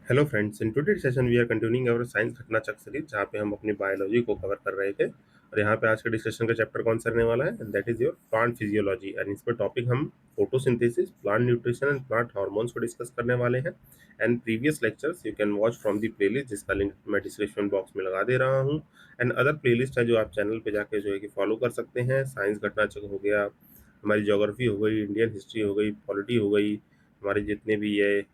Hello friends, in today session we are continuing our science Ghatna Chakra series जहाँ पे हम अपनी बायोलॉजी को कवर कर रहे थे। और यहाँ पे आज के डिस्कशन का चैप्टर कौन सा रहने वाला है, that is your plant physiology. And इस पर टॉपिक हम photosynthesis, plant nutrition and plant hormones को डिस्कस करने वाले हैं। And previous lectures you can watch from the playlist, जिसका लिंक मैं डिस्क्रिप्शन बॉक्स में लगा दे रहा हूँ। एंड अदर प्लेलिस्ट है जो आप चैनल पे जाके जो है कि फॉलो कर सकते हैं। साइंस घटना चक्र हो गया, हमारी ज्योग्राफी हो गई, इंडियन हिस्ट्री हो गई, पॉलिटी हो गई, हमारे जितने भी ये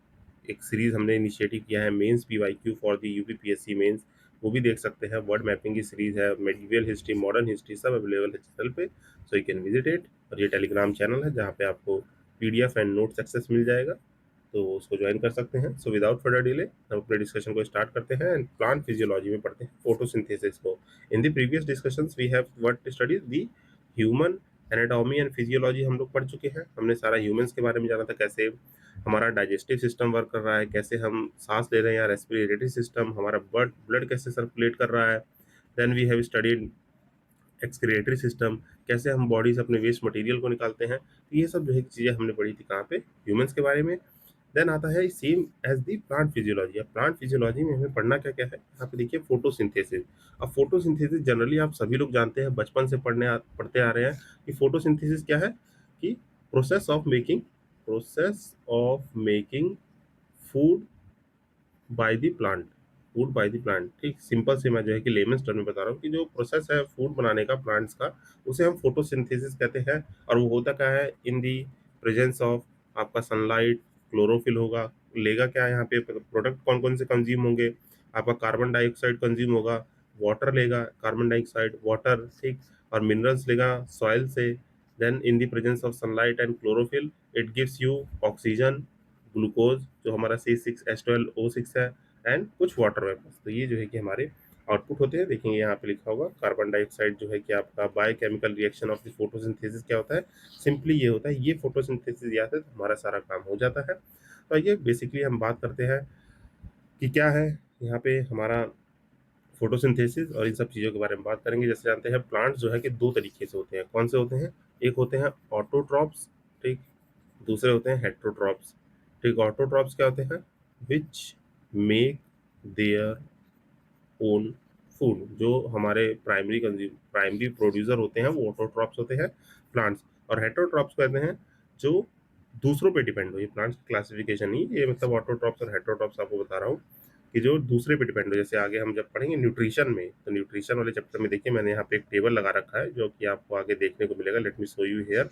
एक सीरीज हमने इनिशिएटिव किया है mains PYQ for the UPPSC mains, वो भी देख सकते हैं। वर्ड मैपिंग की सीरीज है, मेडिवल हिस्ट्री, मॉडर्न हिस्ट्री, सब अवेलेबल है चैनल पे, so you can visit it. और ये टेलीग्राम चैनल है जहाँ पे आपको पीडीएफ एंड नोट्स एक्सेस मिल जाएगा, तो उसको ज्वाइन कर सकते हैं। सो विदाउट फर्दर डिले हम अपने डिस्कशन को स्टार्ट करते हैं एंड प्लांट फिजियोलॉजी में पढ़ते हैं फोटोसिंथेसिस को। In the previous discussions we have what studies the human anatomy and physiology हम लोग पढ़ चुके हैं। हमने सारा ह्यूमंस के बारे में जाना था, कैसे हमारा डाइजेस्टिव सिस्टम वर्क कर रहा है, कैसे हम सांस ले रहे हैं या रेस्पिरेटरी सिस्टम, हमारा ब्लड ब्लड कैसे सर्कुलेट कर रहा है। Then we have studied excretory system, कैसे हम बॉडी से अपने वेस्ट मटेरियल को निकालते हैं। तो ये सब जो है चीज़ें हमने पढ़ी थी कहाँ पे, ह्यूमंस के बारे में। देन आता है same as the plant physiology. अब प्लांट फिजियोलॉजी में हमें पढ़ना क्या क्या है, यहाँ पे देखिए फोटोसिंथेसिस। अब फोटोसिंथेसिस जनरली आप सभी लोग जानते हैं, बचपन से पढ़ते आ रहे हैं कि फोटोसिंथेसिस क्या है, कि process of making process of making food by the plant, food by the plant. ठीक सिंपल से मैं जो है कि लेमन्स टर्म में बता रहा हूँ कि जो प्रोसेस है फूड बनाने का प्लांट्स का, उसे हम फोटोसिंथेसिस कहते हैं। और वो होता क्या है, इन दी प्रेजेंस ऑफ आपका सनलाइट, क्लोरोफिल होगा, लेगा क्या है यहाँ पे, प्रोडक्ट कौन कौन से कंज्यूम होंगे, आपका कार्बन डाइऑक्साइड कंज्यूम होगा, वाटर लेगा, कार्बन डाइऑक्साइड वाटर, ठीक, और मिनरल्स लेगा सॉइल से। Then in the presence of sunlight and chlorophyll it gives you oxygen, glucose जो हमारा C6H12O6 है, एंड कुछ वाटर वेपर्स। तो ये जो है कि हमारे आउटपुट होते हैं। देखेंगे यहाँ पे लिखा होगा कार्बन डाइऑक्साइड जो है कि आपका biochemical reaction of the photosynthesis क्या होता है, सिंपली ये होता है, ये फोटोसिंथेसिस याद है तो हमारा सारा काम हो जाता है। तो ये बेसिकली हम बात करते हैं कि क्या है यहाँ पे हमारा फोटोसिंथेसिस, और इन सब चीज़ों के बारे में बात करेंगे। जैसे जानते हैं प्लांट्स जो है कि दो तरीके से होते हैं। कौन से होते हैं, एक होते हैं ऑटोट्रॉप्स, ठीक, दूसरे होते हैं हेट्रोट्रॉप्स। ठीक, ऑटोट्रॉप्स क्या होते हैं, which make their own food. जो हमारे प्राइमरी प्रोड्यूसर होते हैं वो ऑटोट्रॉप्स होते हैं, प्लांट्स। और हेट्रोट्रॉप्स कहते हैं जो दूसरों पे डिपेंड हो। ये प्लांट्स की क्लासिफिकेशन ही ये, मतलब ऑटोट्रॉप्स और हेट्रोट्रॉप्स आपको बता रहा हूँ कि जो दूसरे पे डिपेंड हो। जैसे आगे हम जब पढ़ेंगे न्यूट्रिशन में, तो न्यूट्रिशन वाले चैप्टर में देखिए मैंने यहाँ पे एक टेबल लगा रखा है जो कि आपको आगे देखने को मिलेगा। Late me show you here.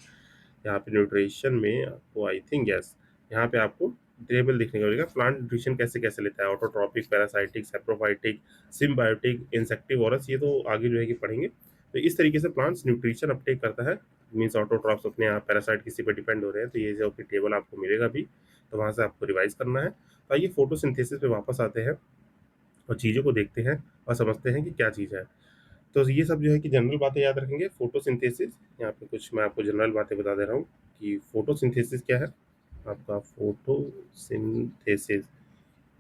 यहाँ पे न्यूट्रिशन में आपको आई थिंक यस, यहाँ पे आपको टेबल देखने को मिलेगा, प्लांट न्यूट्रिशन कैसे कैसे लेता है, autotrophic, parasitic, saprophytic, symbiotic, insectivorous, ये तो आगे जो है कि पढ़ेंगे। तो इस तरीके से प्लांट्स न्यूट्रिशन अपटेक करता है, मीन्स ऑटोट्रॉप्स अपने यहाँ, पैरासाइट किसी पे डिपेंड हो रहे हैं, तो ये जो कि टेबल आपको मिलेगा भी, तो वहाँ से आपको रिवाइज करना है। तो आइए फोटोसिंथेसिस पे वापस आते हैं और चीज़ों को देखते हैं और समझते हैं कि क्या चीज़ है। तो ये सब जो है कि जनरल बातें याद रखेंगे। फोटोसिंथेसिस, यहाँ पे कुछ मैं आपको जनरल बातें बता दे रहा हूँ कि फोटोसिंथेसिस क्या है। आपका फोटोसिंथेसिस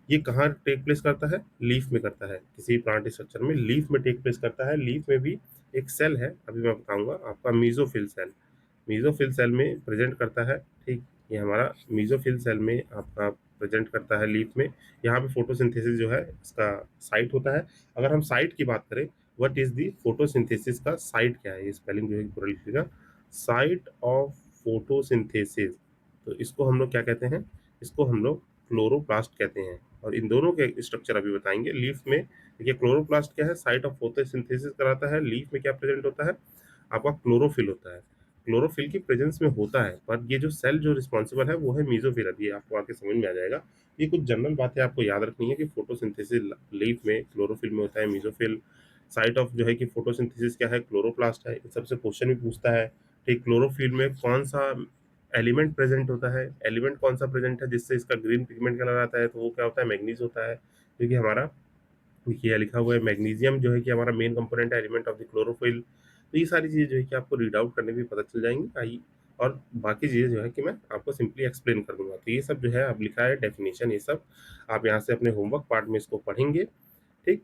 ये कहाँ टेक प्लेस करता है, लीफ में करता है, किसी प्लांट स्ट्रक्चर में लीफ में टेक प्लेस करता है। लीफ में भी एक सेल है, अभी मैं बताऊंगा आपका, मीजोफिल सेल। मीजोफिल सेल में प्रेजेंट करता है, ठीक, ये हमारा मीजोफिल सेल में आपका प्रेजेंट करता है लीफ में। यहाँ पे फोटोसिंथेसिस जो है इसका साइट होता है। अगर हम साइट की बात करें, व्हाट इज दी फोटोसिंथेसिस का साइट क्या है, ये स्पेलिंग जो है पूरा लिखिएगा, साइट ऑफ फोटोसिंथेसिस। तो इसको हम लोग क्या कहते हैं, इसको हम लोग क्लोरोप्लास्ट कहते हैं। और इन दोनों के स्ट्रक्चर अभी बताएंगे। लीफ में देखिए क्लोरोप्लास्ट क्या है, साइट ऑफ फोटोसिंथेसिस कराता है। लीफ में क्या प्रेजेंट होता है, आपका क्लोरोफिल होता है। क्लोरोफिल की प्रेजेंस में होता है, पर ये जो सेल जो रिस्पॉन्सिबल है वो है मीजोफिल। ये आपको आगे समझ में आ जाएगा। ये कुछ जनरल बातें आपको याद रखनी है कि फोटोसिंथेसिस लीफ में, क्लोरोफिल में होता है, मीजोफिल। साइट ऑफ जो है कि फोटोसिंथेसिस क्या है, क्लोरोप्लास्ट है। इन सबसे क्वेश्चन भी पूछता है। ठीक, क्लोरोफिल में कौन सा एलिमेंट प्रेजेंट होता है, एलिमेंट कौन सा प्रेजेंट है जिससे इसका ग्रीन पिगमेंट कलर आता है, तो वो क्या होता है, मैग्नीज होता है। क्योंकि हमारा ये लिखा हुआ है मैग्नीशियम जो है कि हमारा मेन कंपोनेंट है, एलिमेंट ऑफ द क्लोरोफिल। तो ये सारी चीज़ें जो है कि आपको रीड आउट करने में भी पता चल जाएंगी। आई, और बाकी चीज़ें जो है कि मैं आपको सिंपली एक्सप्लेन कर दूंगा। तो ये सब जो है अब लिखा है डेफिनेशन, ये सब आप यहाँ से अपने होमवर्क पार्ट में इसको पढ़ेंगे, ठीक।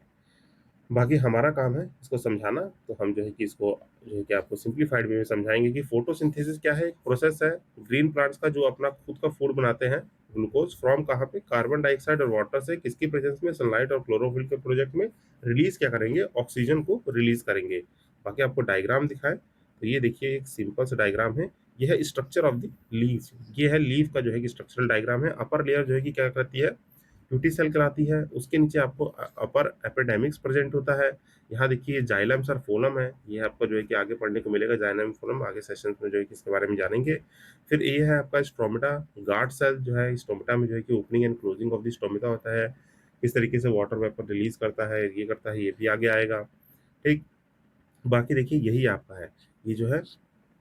बाकी हमारा काम है इसको समझाना, तो हम जो है कि इसको जो है कि आपको सिंप्लीफाइड वे में समझाएंगे कि फोटोसिंथेसिस क्या है। एक प्रोसेस है ग्रीन प्लांट्स का जो अपना खुद का फूड बनाते हैं, ग्लूकोज फ्रॉम कहाँ पे, कार्बन डाइऑक्साइड और वाटर से किसकी प्रेजेंस में, सनलाइट और क्लोरोफिल के प्रोजेक्ट में रिलीज क्या करेंगे, ऑक्सीजन को रिलीज करेंगे। बाकी आपको डायग्राम दिखाएं तो ये देखिए एक सिंपल सा डायग्राम है, ये है स्ट्रक्चर ऑफ द लीफ। ये है लीफ का जो है कि स्ट्रक्चरल डायग्राम है। अपर लेयर जो है कि क्या करती है, क्यूटी सेल कहलाती है। उसके नीचे आपको अपर एपिडेमिक्स प्रेजेंट होता है। यहाँ देखिए जाइलम और फोलम है, ये आपको जो है कि आगे पढ़ने को मिलेगा, जाइलम फोलम आगे सेशंस में जो है कि इसके बारे में जानेंगे। फिर ये है आपका स्टोमेटा, गार्ड सेल जो है स्टोमेटा में जो है कि opening and closing of the stomata होता है, किस तरीके से वाटर वेपर रिलीज करता है, ये करता है, ये भी आगे आएगा। ठीक, बाकी देखिए यही आपका है, ये जो है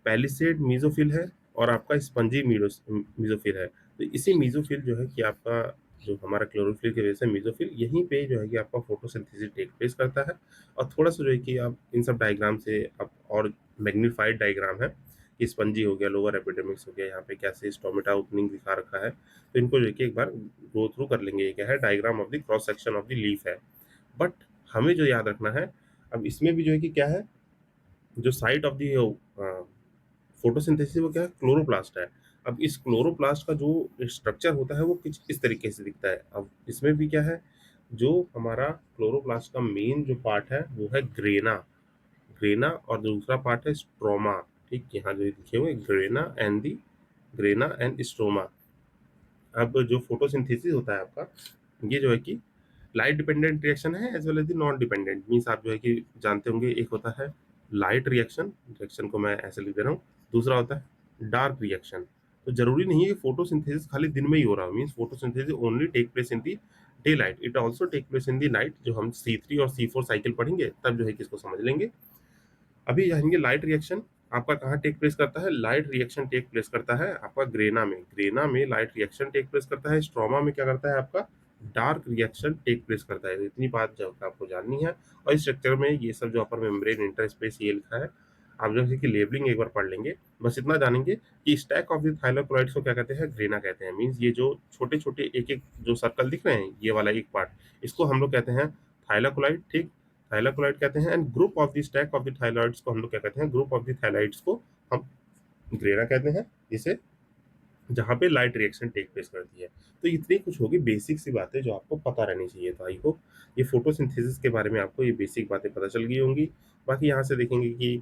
पैलिसेड मीजोफिल है और आपका स्पंजी मीजोफिल है। तो इसी मीजोफिल जो है कि आपका जो हमारा क्लोरोफिल की वजह से मीजोफिल यहीं पे जो है कि आपका फोटोसिंथेसिस टेक प्लेस करता है। और थोड़ा सा जो है कि आप इन सब डायग्राम से आप और मैग्नीफाइड डायग्राम है कि स्पंजी हो गया, लोअर एपिडेमिक्स हो गया, यहाँ पे कैसे स्टोमेटा ओपनिंग दिखा रखा है, तो इनको जो है कि एक बार गो थ्रू कर लेंगे। ये क्या है, diagram of the cross section of the leaf है। बट हमें जो याद रखना है, अब इसमें भी जो है कि क्या है, जो साइट ऑफ द फोटोसिंथेसिस वो क्या है, क्लोरोप्लास्ट है। अब इस क्लोरोप्लास्ट का जो स्ट्रक्चर होता है वो कुछ इस तरीके से दिखता है। अब इसमें भी क्या है, जो हमारा क्लोरोप्लास्ट का मेन जो पार्ट है वो है ग्रेना, ग्रेना, और दूसरा पार्ट है स्ट्रोमा। ठीक, यहाँ जो लिखे हुए grana and the, grana and stroma. अब जो फोटोसिंथेसिस होता है आपका, ये जो है कि लाइट डिपेंडेंट रिएक्शन है as well as the non dependent. Means आप जो है कि जानते होंगे, एक होता है लाइट रिएक्शन, रिएक्शन को मैं ऐसे लिख दे रहा हूँ, दूसरा होता है डार्क रिएक्शन। तो जरूरी नहीं है कि फोटोसिंथेसिस खाली दिन में ही हो रहा हो। Means photosynthesis only take place in the day light, it also take place in the night. जो हम C3 और C4 साइकिल पढ़ेंगे तब जो है कि इसको समझ लेंगे। अभी जानेंगे लाइट रिएक्शन आपका कहाँ टेक प्लेस करता है। लाइट रिएक्शन टेक प्लेस करता है आपका ग्रेना में, ग्रेना में लाइट रिएक्शन टेक प्लेस करता है। स्ट्रोमा में क्या करता है आपका, डार्क रिएक्शन टेक प्लेस करता है। तो इतनी बात जो आपको जाननी है। और इस स्ट्रक्चर में ये सब जो अपर मेम्ब्रेन इंटरस्पेस ये लिखा है, आप जो है कि लेबलिंग एक बार पढ़ लेंगे। बस इतना जानेंगे कि स्टैक ऑफ द थाइलाकोइड्स को क्या कहते हैं, ग्रेना कहते हैं। मीन्स ये जो छोटे छोटे एक एक जो सर्कल दिख रहे हैं, ये वाला एक पार्ट, इसको हम लोग कहते हैं थाइलाकोइड। ठीक, थाइलाकोइड कहते हैं। And group of the stack of the thylakoids को हम लोग क्या कहते हैं, ग्रुप ऑफ द थाइलाइड्स को हम ग्रेना कहते हैं, इसे जहाँ पे लाइट रिएक्शन टेक प्लेस करती है। तो इतनी कुछ होगी बेसिक सी बातें जो आपको पता रहनी चाहिए। तो आई होप ये फोटोसिंथेसिस के बारे में आपको ये बेसिक बातें पता चल गई होंगी। बाकी यहाँ से देखेंगे कि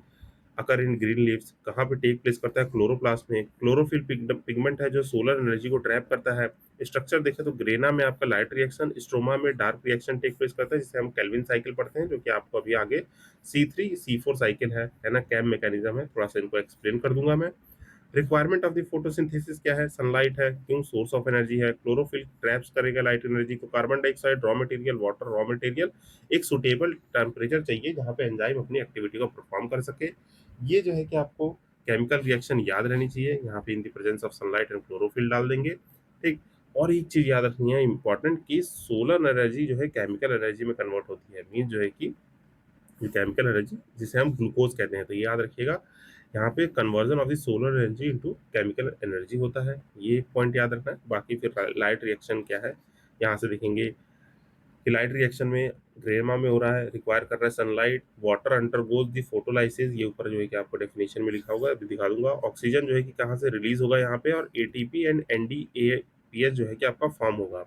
अकर इन ग्रीन लीव्स कहाँ पे टेक प्लेस करता है, क्लोरोप्लास्ट में। क्लोरोफिल पिगमेंट है जो सोलर एनर्जी को ट्रैप करता है। स्ट्रक्चर देखें तो ग्रेना में आपका लाइट रिएक्शन, स्ट्रोमा में डार्क रिएक्शन टेक प्लेस करता है, जिसे हम केल्विन साइकिल पढ़ते हैं, जो कि आपको अभी आगे C3 C4 साइकिल है ना, कैम मैकेनिज्म है, थोड़ा सा इनको एक्सप्लेन कर दूंगा मैं। रिक्वायरमेंट ऑफ द फोटोसिंथेसिस क्या है, सनलाइट है, क्यों, सोर्स ऑफ एनर्जी है। क्लोरोफिल ट्रैप्स करेगा लाइट एनर्जी को। Carbon dioxide raw material, water raw material. एक सुटेबल टेम्परेचर चाहिए जहाँ पे एंजाइम अपनी एक्टिविटी को परफॉर्म कर सके। ये जो है कि आपको केमिकल रिएक्शन याद रहनी चाहिए। यहाँ पे इन the presence of sunlight and chlorophyll डाल देंगे। ठीक, और एक चीज याद रखनी है इंपॉर्टेंट, कि सोलर एनर्जी जो है केमिकल एनर्जी में कन्वर्ट होती है। मीन जो है कि केमिकल एनर्जी जिसे हम ग्लूकोज कहते हैं। तो ये याद रखिएगा, यहाँ पे conversion of the solar energy into chemical energy होता है। ये पॉइंट याद रखना है। बाकी फिर लाइट रिएक्शन क्या है, यहाँ से देखेंगे कि लाइट रिएक्शन में ग्रेमा में हो रहा है, रिक्वायर कर रहा है sunlight. Water undergoes the photolysis, ये ऊपर जो है कि आपको डेफिनेशन में लिखा होगा, अभी दिखा दूंगा। ऑक्सीजन जो है कि कहाँ से रिलीज होगा यहाँ पे, और एटीपी एंड एनडीएपीएस जो है कि आपका फॉर्म होगा।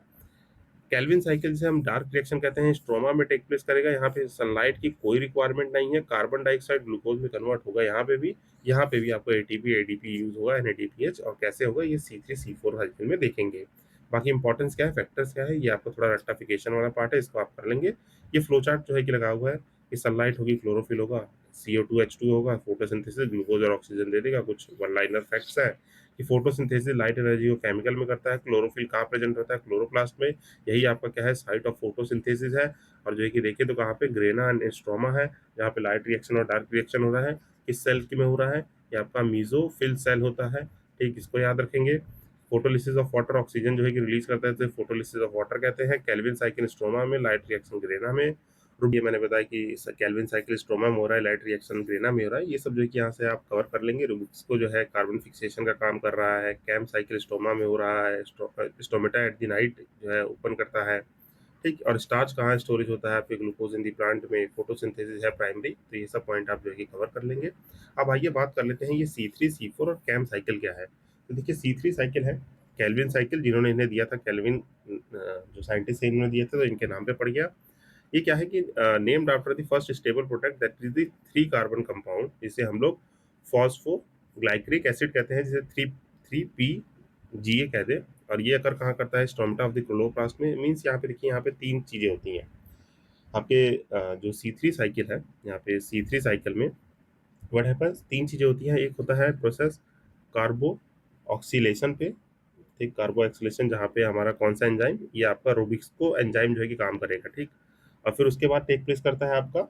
केल्विन साइकिल से हम डार्क रिएक्शन कहते हैं, स्ट्रोमा में टेक प्लेस करेगा। यहाँ पे सनलाइट की कोई रिक्वायरमेंट नहीं है। कार्बन डाइऑक्साइड ग्लूकोज में कन्वर्ट होगा यहाँ पे भी आपको एटीपी एडीपी यूज होगा, एनएडीपीएच। और कैसे होगा ये C3 C4 साइकिल में देखेंगे। बाकी इंपॉर्टेंस क्या है, फैक्टर्स क्या है, ये आपको थोड़ा रेक्टिफिकेशन वाला पार्ट है, इसको आप कर लेंगे। ये फ्लो चार्ट जो है कि लगा हुआ है कि सनलाइट होगी, क्लोरोफिल होगा, CO2H2 होगा, फोटोसिंथेसिस ग्लूकोज और ऑक्सीजन दे देगा। कुछ वन लाइनर फैक्ट्स है कि फोटोसिंथेसिस लाइट एनर्जी को केमिकल में करता है। क्लोरोफिल कहाँ प्रेजेंट होता है, क्लोरोप्लास्ट में। यही आपका क्या है, साइट ऑफ फोटोसिंथेसिस है। और जो है कि देखिए तो कहाँ पे, ग्रेना एंड स्ट्रोमा है, जहाँ पे लाइट रिएक्शन और डार्क रिएक्शन हो रहा है। किस सेल में हो रहा है, ये आपका मीजोफिल सेल होता है। ठीक, इसको याद रखेंगे। फोटोलिसिस ऑफ वाटर, ऑक्सीजन जो है कि रिलीज करता है, तो फोटोलिसिस ऑफ वाटर कहते हैं। केल्विन साइकिल स्ट्रोमा में, लाइट रिएक्शन ग्रेना में। ये मैंने बताया कि केल्विन साइकिल स्ट्रोमा में हो रहा है, लाइट रिएक्शन ग्रेना में हो रहा है। ये सब जो है कि यहाँ से आप कवर कर लेंगे। रुबिक्स को जो है कार्बन फिक्सेशन का काम कर रहा है। कैम साइकिल स्टोमा में हो रहा है। स्टोमेटा एट द नाइट जो है ओपन करता है। ठीक, और स्टार्च कहाँ स्टोरेज होता है आपके, ग्लूकोज इन दी प्लांट में। फोटोसिंथेसिस है प्राइमरी। तो ये सब पॉइंट आप जो है कि कवर कर लेंगे। अब आइए बात कर लेते हैं ये C3 C4 और कैम साइकिल क्या है। तो देखिए C3 साइकिल है, केल्विन साइकिल, जिन्होंने इन्हें दिया था केल्विन, जो साइंटिस्ट इन्होंने दिए थे, तो इनके नाम पे पड़ गया। ये क्या है कि named after the first stable product that is the three carbon compound, जिसे हम लोग फॉस्फोग्लाइक्रिक एसिड कहते हैं, जिसे थ्री थ्री पी जी ए कहते हैं। और ये अगर कहाँ करता है, स्टोमेटा ऑफ द क्लोरोप्लास्ट में। मीन्स यहाँ पे देखिए, यहाँ पे तीन चीजें होती हैं आपके जो C3 साइकिल है, यहाँ पे C3 साइकिल में व्हाट हैपेंस, तीन चीजें होती हैं। एक होता है प्रोसेस कार्बो ऑक्सीलेशन पे, ठीक, कार्बो ऑक्सीलेशन, जहाँ पे हमारा कौन सा एंजाइम, ये आपका रोबिक्सको एंजाइम जो है कि काम करेगा, ठीक। और फिर उसके बाद टेक प्लेस करता है आपका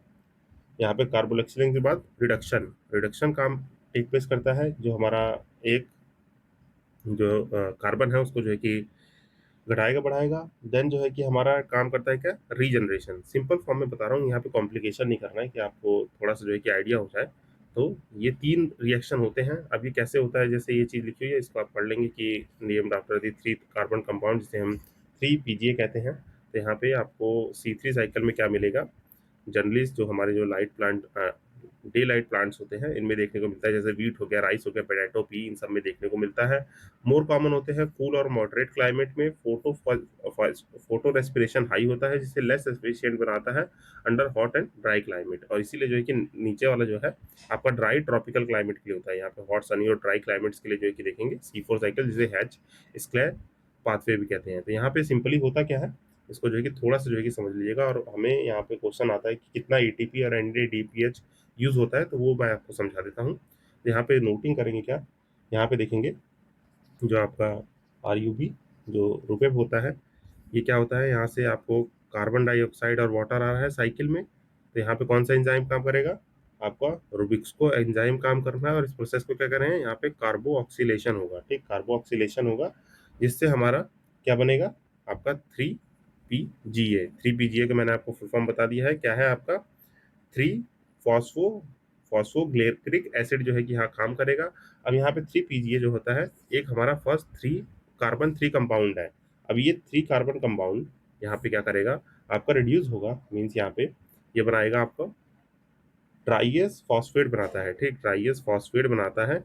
यहाँ पे कार्बोक्सिलेशन के बाद रिडक्शन, रिडक्शन काम टेक प्लेस करता है, जो हमारा एक जो कार्बन है उसको जो है कि घटाएगा बढ़ाएगा। देन जो है कि हमारा काम करता है क्या, रीजनरेशन। सिंपल फॉर्म में बता रहा हूँ, यहाँ पे कॉम्प्लिकेशन नहीं करना है, कि आपको थोड़ा सा जो है कि आइडिया हो जाए। तो ये तीन रिएक्शन होते हैं। अब ये कैसे होता है, जैसे ये चीज़ लिखी हुई है, इसको आप पढ़ लेंगे कि named after the three carbon compound, जिसे हम 3 PGA कहते हैं। तो यहाँ पे आपको C3 साइकिल में क्या मिलेगा, जनरली जो हमारे जो light plant, day light plants होते हैं, इनमें देखने को मिलता है, जैसे वीट हो गया, राइस हो गया, पोटैटो, पी, इन सब में देखने को मिलता है। मोर कॉमन होते हैं कूल और मॉडरेट क्लाइमेट में। फोटो रेस्पिरेशन हाई होता है, जिससे लेस एफिशिएंट बनाता है under hot and dry climate. और इसीलिए जो है कि नीचे वाला जो है आपका ड्राई ट्रॉपिकल क्लाइमेट के लिए होता है। यहाँ पे हॉट, सनी और ड्राई क्लाइमेट्स के लिए जो है कि देखेंगे C4 साइकिल, जिसे हैच स्क्लेर पाथवे भी कहते हैं। तो यहाँ पे सिंपली होता क्या है, इसको जो है कि थोड़ा सा जो है कि समझ लीजिएगा। और हमें यहाँ पे क्वेश्चन आता है कि कितना एटीपी और एनएडीपीएच यूज होता है, तो वो मैं आपको समझा देता हूँ। तो यहाँ पे नोटिंग करेंगे क्या, यहाँ पे देखेंगे जो आपका आरयूबी जो रुपेब होता है, ये क्या होता है, यहाँ से आपको कार्बन डाइऑक्साइड और वाटर आ रहा है साइकिल में। तो यहाँ पे कौन सा एंजाइम काम करेगा, आपका रुबिक्सको एंजाइम काम करना है। और इस प्रोसेस को क्या कर रहे हैं, यहाँ पे कार्बो ऑक्सीलेशन होगा, ठीक, कार्बो ऑक्सीलेशन होगा, जिससे हमारा क्या बनेगा, आपका 3 PGA का मैंने आपको फुल फॉर्म बता दिया है, क्या है आपका, थ्री फॉस्फो फॉस्फोग्लिसरिक एसिड जो है कि यहाँ काम करेगा। अब यहाँ पे 3 PGA जो होता है, एक हमारा फर्स्ट थ्री कंपाउंड है। अब ये 3 कार्बन कंपाउंड यहाँ पे क्या करेगा, आपका रिड्यूस होगा। मीन्स यहाँ पे ये बनाएगा आपका ट्राइएस फॉस्फेट बनाता है, ठीक, ट्राइएस फॉस्फेट बनाता है।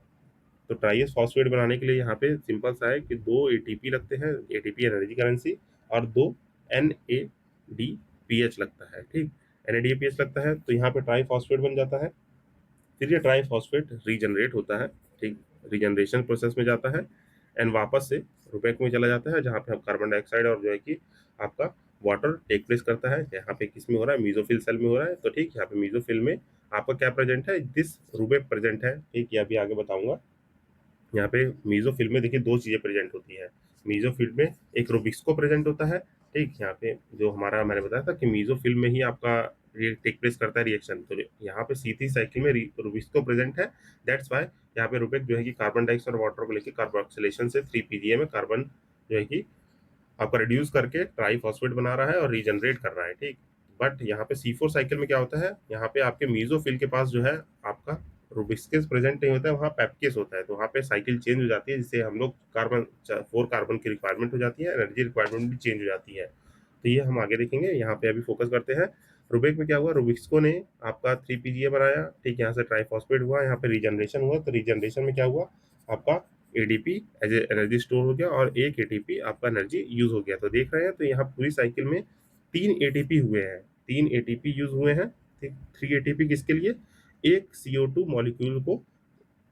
तो ट्राइएस फॉस्फेट बनाने के लिए यहाँ पे सिंपल सा है कि 2 ATP लगते हैं, एटीपी एनर्जी करेंसी, और 2NADPH लगता है, ठीक, NADPH लगता है। तो यहाँ पे ट्राई फॉस्फेट बन जाता है। फिर ये ट्राई फॉस्फेट रीजनरेट होता है, ठीक, रीजनरेशन प्रोसेस में जाता है, एंड वापस से रुपेक में चला जाता है, जहाँ पे हम कार्बन डाइऑक्साइड और जो है कि आपका वाटर टेक प्लेस करता है। यहाँ पे किस में हो रहा है, मीजोफिल सेल में हो रहा है। तो ठीक, यहाँ पे मीजोफिल में आपका क्या प्रेजेंट है, दिस रुबेक प्रेजेंट है, ठीक, ये अभी आगे बताऊंगा। यहाँ पे मीजोफिल में देखिए दो चीजें प्रेजेंट होती है। मीजोफिल में एक रुबिक्सको प्रेजेंट होता है, ठीक, यहाँ पे जो हमारा मैंने बताया था कि मीजोफिल में ही आपका ये टेक प्लेस करता है रिएक्शन। तो यहाँ पे C3 साइकिल में रुबिक्सको प्रेजेंट है। दैट्स वाई यहाँ पे रुबिक जो है कि कार्बन डाइऑक्साइड और वाटर को लेकर कार्बोक्सिलेशन से 3 PGA में कार्बन जो है कि आपका रिड्यूस करके ट्राईफॉस्फेट बना रहा है और रीजनरेट कर रहा है, ठीक। बट यहाँ पे C4 साइकिल में क्या होता है, यहाँ पे आपके मीजोफिल के पास जो है आपका रुबिस्केस प्रेजेंट नहीं होता है, वहाँ पैपकेस होता है। तो वहाँ पे साइकिल चेंज हो जाती है, जिससे हम लोग 4 कार्बन की रिक्वायरमेंट हो जाती है, एनर्जी रिक्वायरमेंट भी चेंज हो जाती है। तो ये हम आगे देखेंगे। यहाँ पे अभी फोकस करते हैं रुबिक में क्या हुआ, रुबिक्सको ने आपका 3 PGA बनाया, ठीक, यहाँ से ट्राईफॉस्फेट हुआ, यहाँ पे रीजनरेशन हुआ। तो रीजनरेशन में क्या हुआ, आपका एडीपी एज एनर्जी स्टोर हो गया, और एक एटीपी आपका एनर्जी यूज हो गया। तो देख रहे हैं, तो यहाँ पूरी साइकिल में 3 ATP हुए हैं, 3 ATP यूज हुए हैं, ठीक। 3 ATP किसके लिए, एक CO2 मॉलिक्यूल को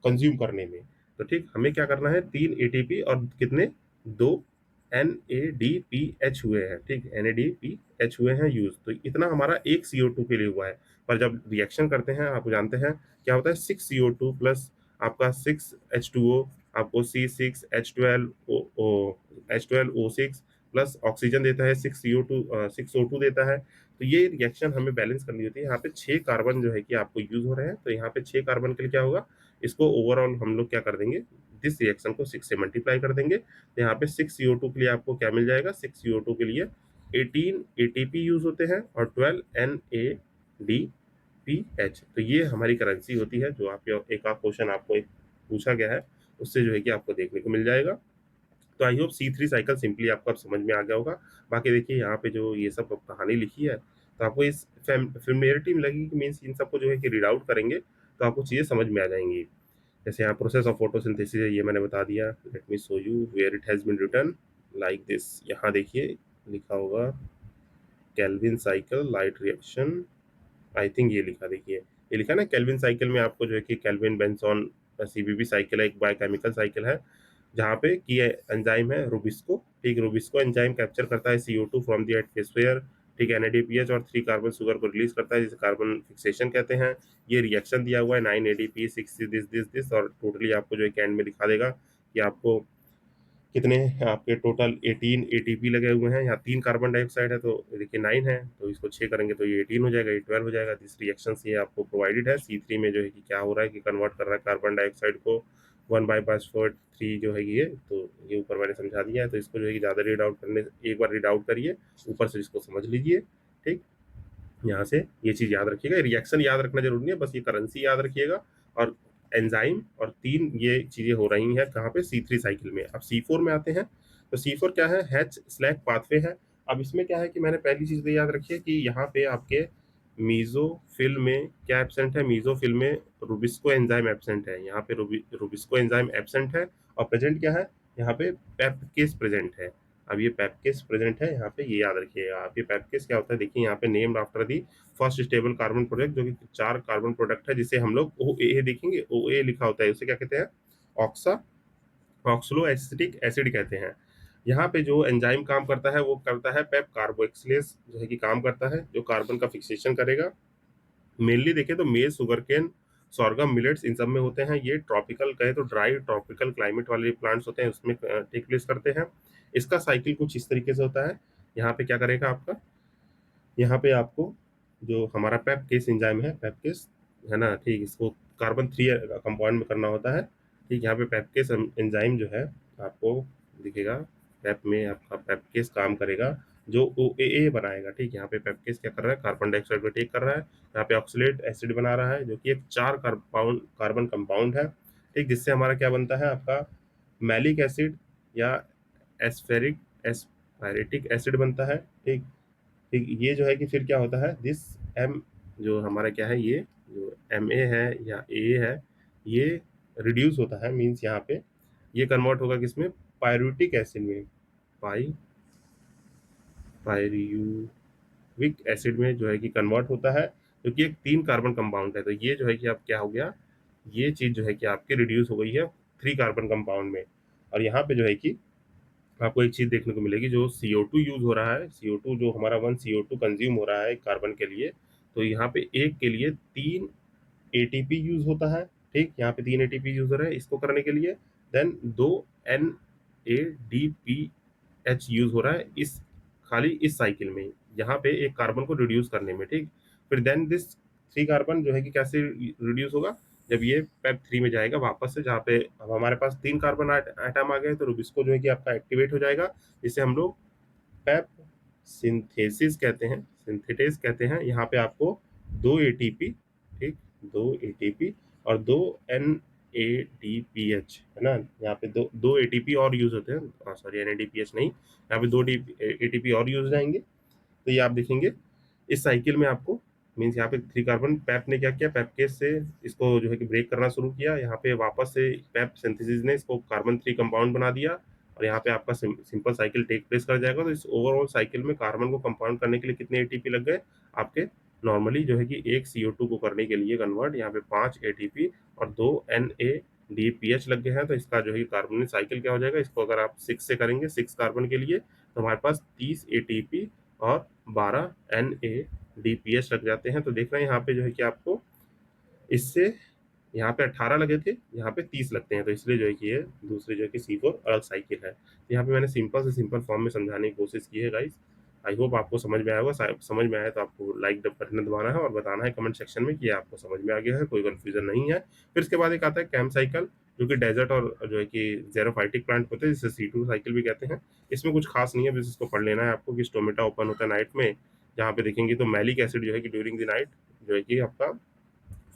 कंज्यूम करने में। तो ठीक, हमें क्या करना है, 3 ATP और कितने, 2NADPH हुए हैं, ठीक, NADPH हुए हैं यूज। तो इतना हमारा एक CO2 के लिए हुआ है। पर जब रिएक्शन करते हैं, आप जानते हैं क्या होता है, 6CO2 प्लस आपका 6H2O, आपको C6H12O6 प्लस ऑक्सीजन देता है, 6CO2 देता है। तो ये रिएक्शन हमें बैलेंस करनी होती है। यहाँ पे 6 कार्बन जो है कि आपको यूज हो रहे हैं। तो यहाँ पे 6 कार्बन के लिए क्या होगा, इसको ओवरऑल हम लोग क्या कर देंगे, दिस रिएक्शन को 6 से मल्टीप्लाई कर देंगे। तो यहाँ पे 6CO2 के लिए आपको क्या मिल जाएगा, 6CO2 के लिए 18 ATP यूज होते हैं और 12NADPH। तो ये हमारी करेंसी होती है, जो आप एक आध क्वेश्चन आपको एक पूछा गया है, उससे जो है कि आपको देखने को मिल जाएगा। तो I hope C3 cycle simply आपको अब समझ में आ गया होगा। बाकी देखिए यहाँ पे जो ये सब कहानी लिखी है, तो आपको इस फेमिलियरिटी में लगेगी कि मीन्स इन सबको जो है कि रीड आउट करेंगे तो आपको चीज़ें समझ में आ जाएंगी। जैसे यहाँ प्रोसेस ऑफ फोटोसिंथेसिस है, ये मैंने बता दिया। Let me show you where it has been written like this. यहाँ देखिए लिखा होगा Calvin cycle light reaction, I think ये लिखा, देखिए ये लिखा ना केल्विन साइकिल में आपको जो है कि केल्विन बेंसॉन सीबीबी साइकिल है, एक बायोकेमिकल साइकिल है जहाँ पे की एंजाइम है रुबिस्को। ठीक, रुबिस्को एंजाइम कैप्चर करता है CO2 फ्रॉम द एटमॉस्फेयर। ठीक है, NADPH और 3 कार्बन शुगर को रिलीज करता है जिसे कार्बन फिक्सेशन कहते हैं। ये रिएक्शन दिया हुआ है 9 ADP 6 दिस और टोटली आपको जो है कि एंड में दिखा देगा कि आपको कितने आपके टोटल 18 ATP लगे हुए हैं। यहाँ 3 कार्बन डाइऑक्साइड है तो देखिए 9 है, तो इसको 6 करेंगे तो ये 18 हो जाएगा, ये 12 हो जाएगा। दिस रिएक्शन ये आपको प्रोवाइडेड है। C3 में जो है कि क्या हो रहा है कि कन्वर्ट कर रहा है कार्बन डाइऑक्साइड को 1/3 जो है ये, तो ये ऊपर मैंने समझा दिया है। तो इसको जो है कि ज़्यादा रीड आउट करने, एक बार रीड आउट करिए, ऊपर से इसको समझ लीजिए। ठीक, यहाँ से ये चीज़ याद रखिएगा, रिएक्शन याद रखना जरूरी नहीं है, बस ये करेंसी याद रखिएगा। और एंजाइम और 3 ये चीज़ें हो रही हैं कहाँ पे, C3 साइकिल में। अब C4 में आते हैं, तो C4 क्या है, हैच स्लैग पाथवे है। अब इसमें क्या है कि मैंने पहली चीज़ तो याद रखी है कि यहाँ पे आपके मीजोफिल में क्या एब्सेंट है, मीजोफिल में रुबिस्को एंजाइम एब्सेंट है। यहाँ पे रुबिस्को एंजाइम एब्सेंट है और प्रेजेंट क्या है, यहाँ पे पेप्केस प्रेजेंट है। अब ये पेप्केस प्रेजेंट है यहाँ पे, ये याद रखिएगा आप। ये पेप्केस क्या होता है, देखिए यहाँ पे named after the first stable carbon product, जो कि 4 कार्बन प्रोडक्ट है जिसे हम लोग OA देखेंगे। OA लिखा होता है, उसे क्या कहते हैं, ऑक्सा ऑक्सलो एसिटिक एसिड कहते हैं। यहाँ पे जो एंजाइम काम करता है वो करता है पेप कार्बोक्सिलेज जो है कि काम करता है, जो कार्बन का फिक्सेशन करेगा। मेनली देखें तो मेज, शुगर केन, सोरगम, मिलेट्स, इन सब में होते हैं। ये ट्रॉपिकल कहे तो ड्राई ट्रॉपिकल क्लाइमेट वाले प्लांट्स होते हैं, उसमें टेक प्लेस करते हैं। इसका साइकिल कुछ इस तरीके से होता है। यहाँ पे क्या करेगा आपका, यहाँ पे आपको जो हमारा पेप्केस एंजाइम है, पेप्केस है ना, ठीक, इसको कार्बन 3 कंपाउंड में करना होता है। ठीक, यहाँ पे पेप्केस एंजाइम जो है आपको दिखेगा, पेप में आपका पेप्केस काम करेगा जो OAA बनाएगा। ठीक, यहाँ पे पेप्केस क्या कर रहा है, कार्बन डाइऑक्साइड को टेक कर रहा है, यहाँ पे ऑक्सलेट एसिड बना रहा है जो कि एक 4 कार्बन कंपाउंड है। ठीक, जिससे हमारा क्या बनता है, आपका मैलिक एसिड या एस्फेरिक एस्पायरेटिक एसिड बनता है। ठीक, ठीक, ये जो है कि फिर क्या होता है, दिस एम जो हमारा क्या है, ये जो MA है या A है, ये रिड्यूस होता है, मीन्स यहाँ पे ये कन्वर्ट होगा किसमें, पायरूटिक एसिड में, पाई पायरूविक एसिड में जो है कि कन्वर्ट होता है, क्योंकि एक 3 कार्बन कंपाउंड है। तो ये जो है कि अब क्या हो गया, ये चीज़ जो है कि आपकी रिड्यूस हो गई है 3 कार्बन कंपाउंड में। और यहाँ पे जो है कि आपको एक चीज़ देखने को मिलेगी, जो CO2 यूज़ हो रहा है, CO2 जो हमारा 1 CO2 कंज्यूम हो रहा है एक कार्बन के लिए, तो यहाँ पे एक के लिए 3 ATP यूज़ होता है। ठीक, यहाँ पे 3 ATP यूज़ हो रहा है इसको करने के लिए। देन 2 NADPH यूज़ हो रहा है इस खाली इस साइकिल में, यहाँ पे एक कार्बन को रिड्यूस करने में। ठीक, फिर देन दिस 3 कार्बन जो है कि कैसे रिड्यूस होगा, जब ये पेप 3 में जाएगा वापस से, जहाँ पे अब हमारे पास 3 कार्बन एटम आ गए, तो रुबिस्को जो है कि आपका एक्टिवेट हो जाएगा, जिसे हम लोग पेप सिंथेसिस कहते हैं, सिंथेटेस कहते हैं। यहाँ पे आपको 2 ATP, ठीक, 2 ATP और 2 NADPH है ना, यहाँ पे दो ATP और यूज होते हैं, सॉरी NADPH नहीं, यहाँ पे 2 ATP और यूज जाएंगे। तो ये आप देखेंगे इस साइकिल में आपको, मीन्स यहाँ पे 3 कार्बन, पैप ने क्या किया, पैप केस से इसको जो है कि ब्रेक करना शुरू किया, यहाँ पे वापस से पैप सिंथेसिस ने इसको कार्बन 3 कंपाउंड बना दिया, और यहाँ पे आपका सिंपल साइकिल टेक प्लेस कर जाएगा। तो इस ओवरऑल साइकिल में कार्बन को कंपाउंड करने के लिए कितने ATP लग गए आपके, नॉर्मली जो है कि एक CO2 को करने के लिए कन्वर्ट, यहाँ पे 5 ATP और 2 NADPH लग गए हैं। तो इसका जो है कार्बन साइकिल क्या हो जाएगा, इसको अगर आप 6 से करेंगे, 6 कार्बन के लिए, तो हमारे पास 30 ATP और 12 NADPH लग जाते हैं। तो देख रहे हैं यहाँ पे जो है कि आपको इससे यहाँ पे 18 लगे थे, यहाँ पे 30 लगते हैं, तो इसलिए जो है कि ये दूसरी जो है कि C4 अलग साइकिल है। तो यहाँ पे मैंने सिंपल से सिंपल फॉर्म में समझाने की कोशिश की है गाइस। आई होप आपको समझ में आया होगा। समझ में आया तो आपको लाइक बटन दबाना है और बताना है कमेंट सेक्शन में कि आपको समझ में आ गया है, कोई कंफ्यूजन नहीं है। फिर इसके बाद एक आता है कैम साइकिल, जो कि डेजर्ट और जो है कि जेरोफाइटिक प्लांट होते हैं, जिसे C2 साइकिल भी कहते हैं। इसमें कुछ खास नहीं है, बस इसको पढ़ लेना है आपको कि स्टोमेटा ओपन होता है नाइट में, जहाँ पे देखेंगे तो मैलिक एसिड जो है कि ड्यूरिंग द नाइट जो है कि आपका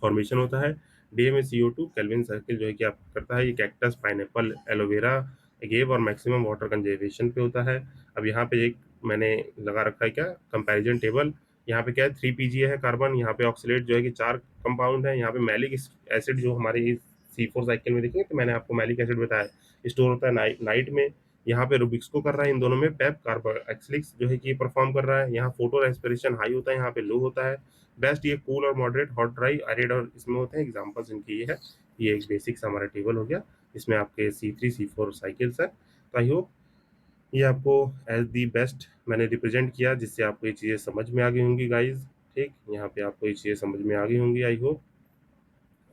फॉर्मेशन होता है। डे में CO2 केल्विन सर्किल जो है कि आप करता है, ये कैक्टस, पाइनएप्पल, एलोवेरा गेव और मैक्सिमम वाटर कंजर्वेशन पे होता है। अब यहाँ पे एक मैंने लगा रखा है क्या, कंपैरिजन टेबल। यहाँ पे क्या है, 3 PGA है कार्बन, यहाँ पे ऑक्सीलेट जो है कि 4 कंपाउंड है, यहाँ पे मैलिक एसिड जो हमारी C4 साइकिल में देखेंगे तो मैंने आपको मैलिक एसिड बताया, स्टोर होता है नाइट में। यहाँ पे रुबिक्सको कर रहा है, इन दोनों में पेप कार्बोक्सिलिक जो है कि ये परफॉर्म कर रहा है। यहाँ फोटो रेस्पिरेशन हाई होता है, यहाँ पे लो होता है। बेस्ट ये कूल और मॉडरेट, हॉट, ड्राई, एरिड और इसमें होते हैं। एग्जांपल्स इनकी ये है। ये एक बेसिक सा हमारा टेबल हो गया, इसमें आपके C3 C4 साइकिल्स है। तो आई होप ये आपको एज दी बेस्ट मैंने रिप्रेजेंट किया, जिससे आपको ये चीज़ें समझ में आ गई होंगी गाइज। ठीक, यहाँ पे आपको ये चीज़ें समझ में आ गई होंगी आई होप।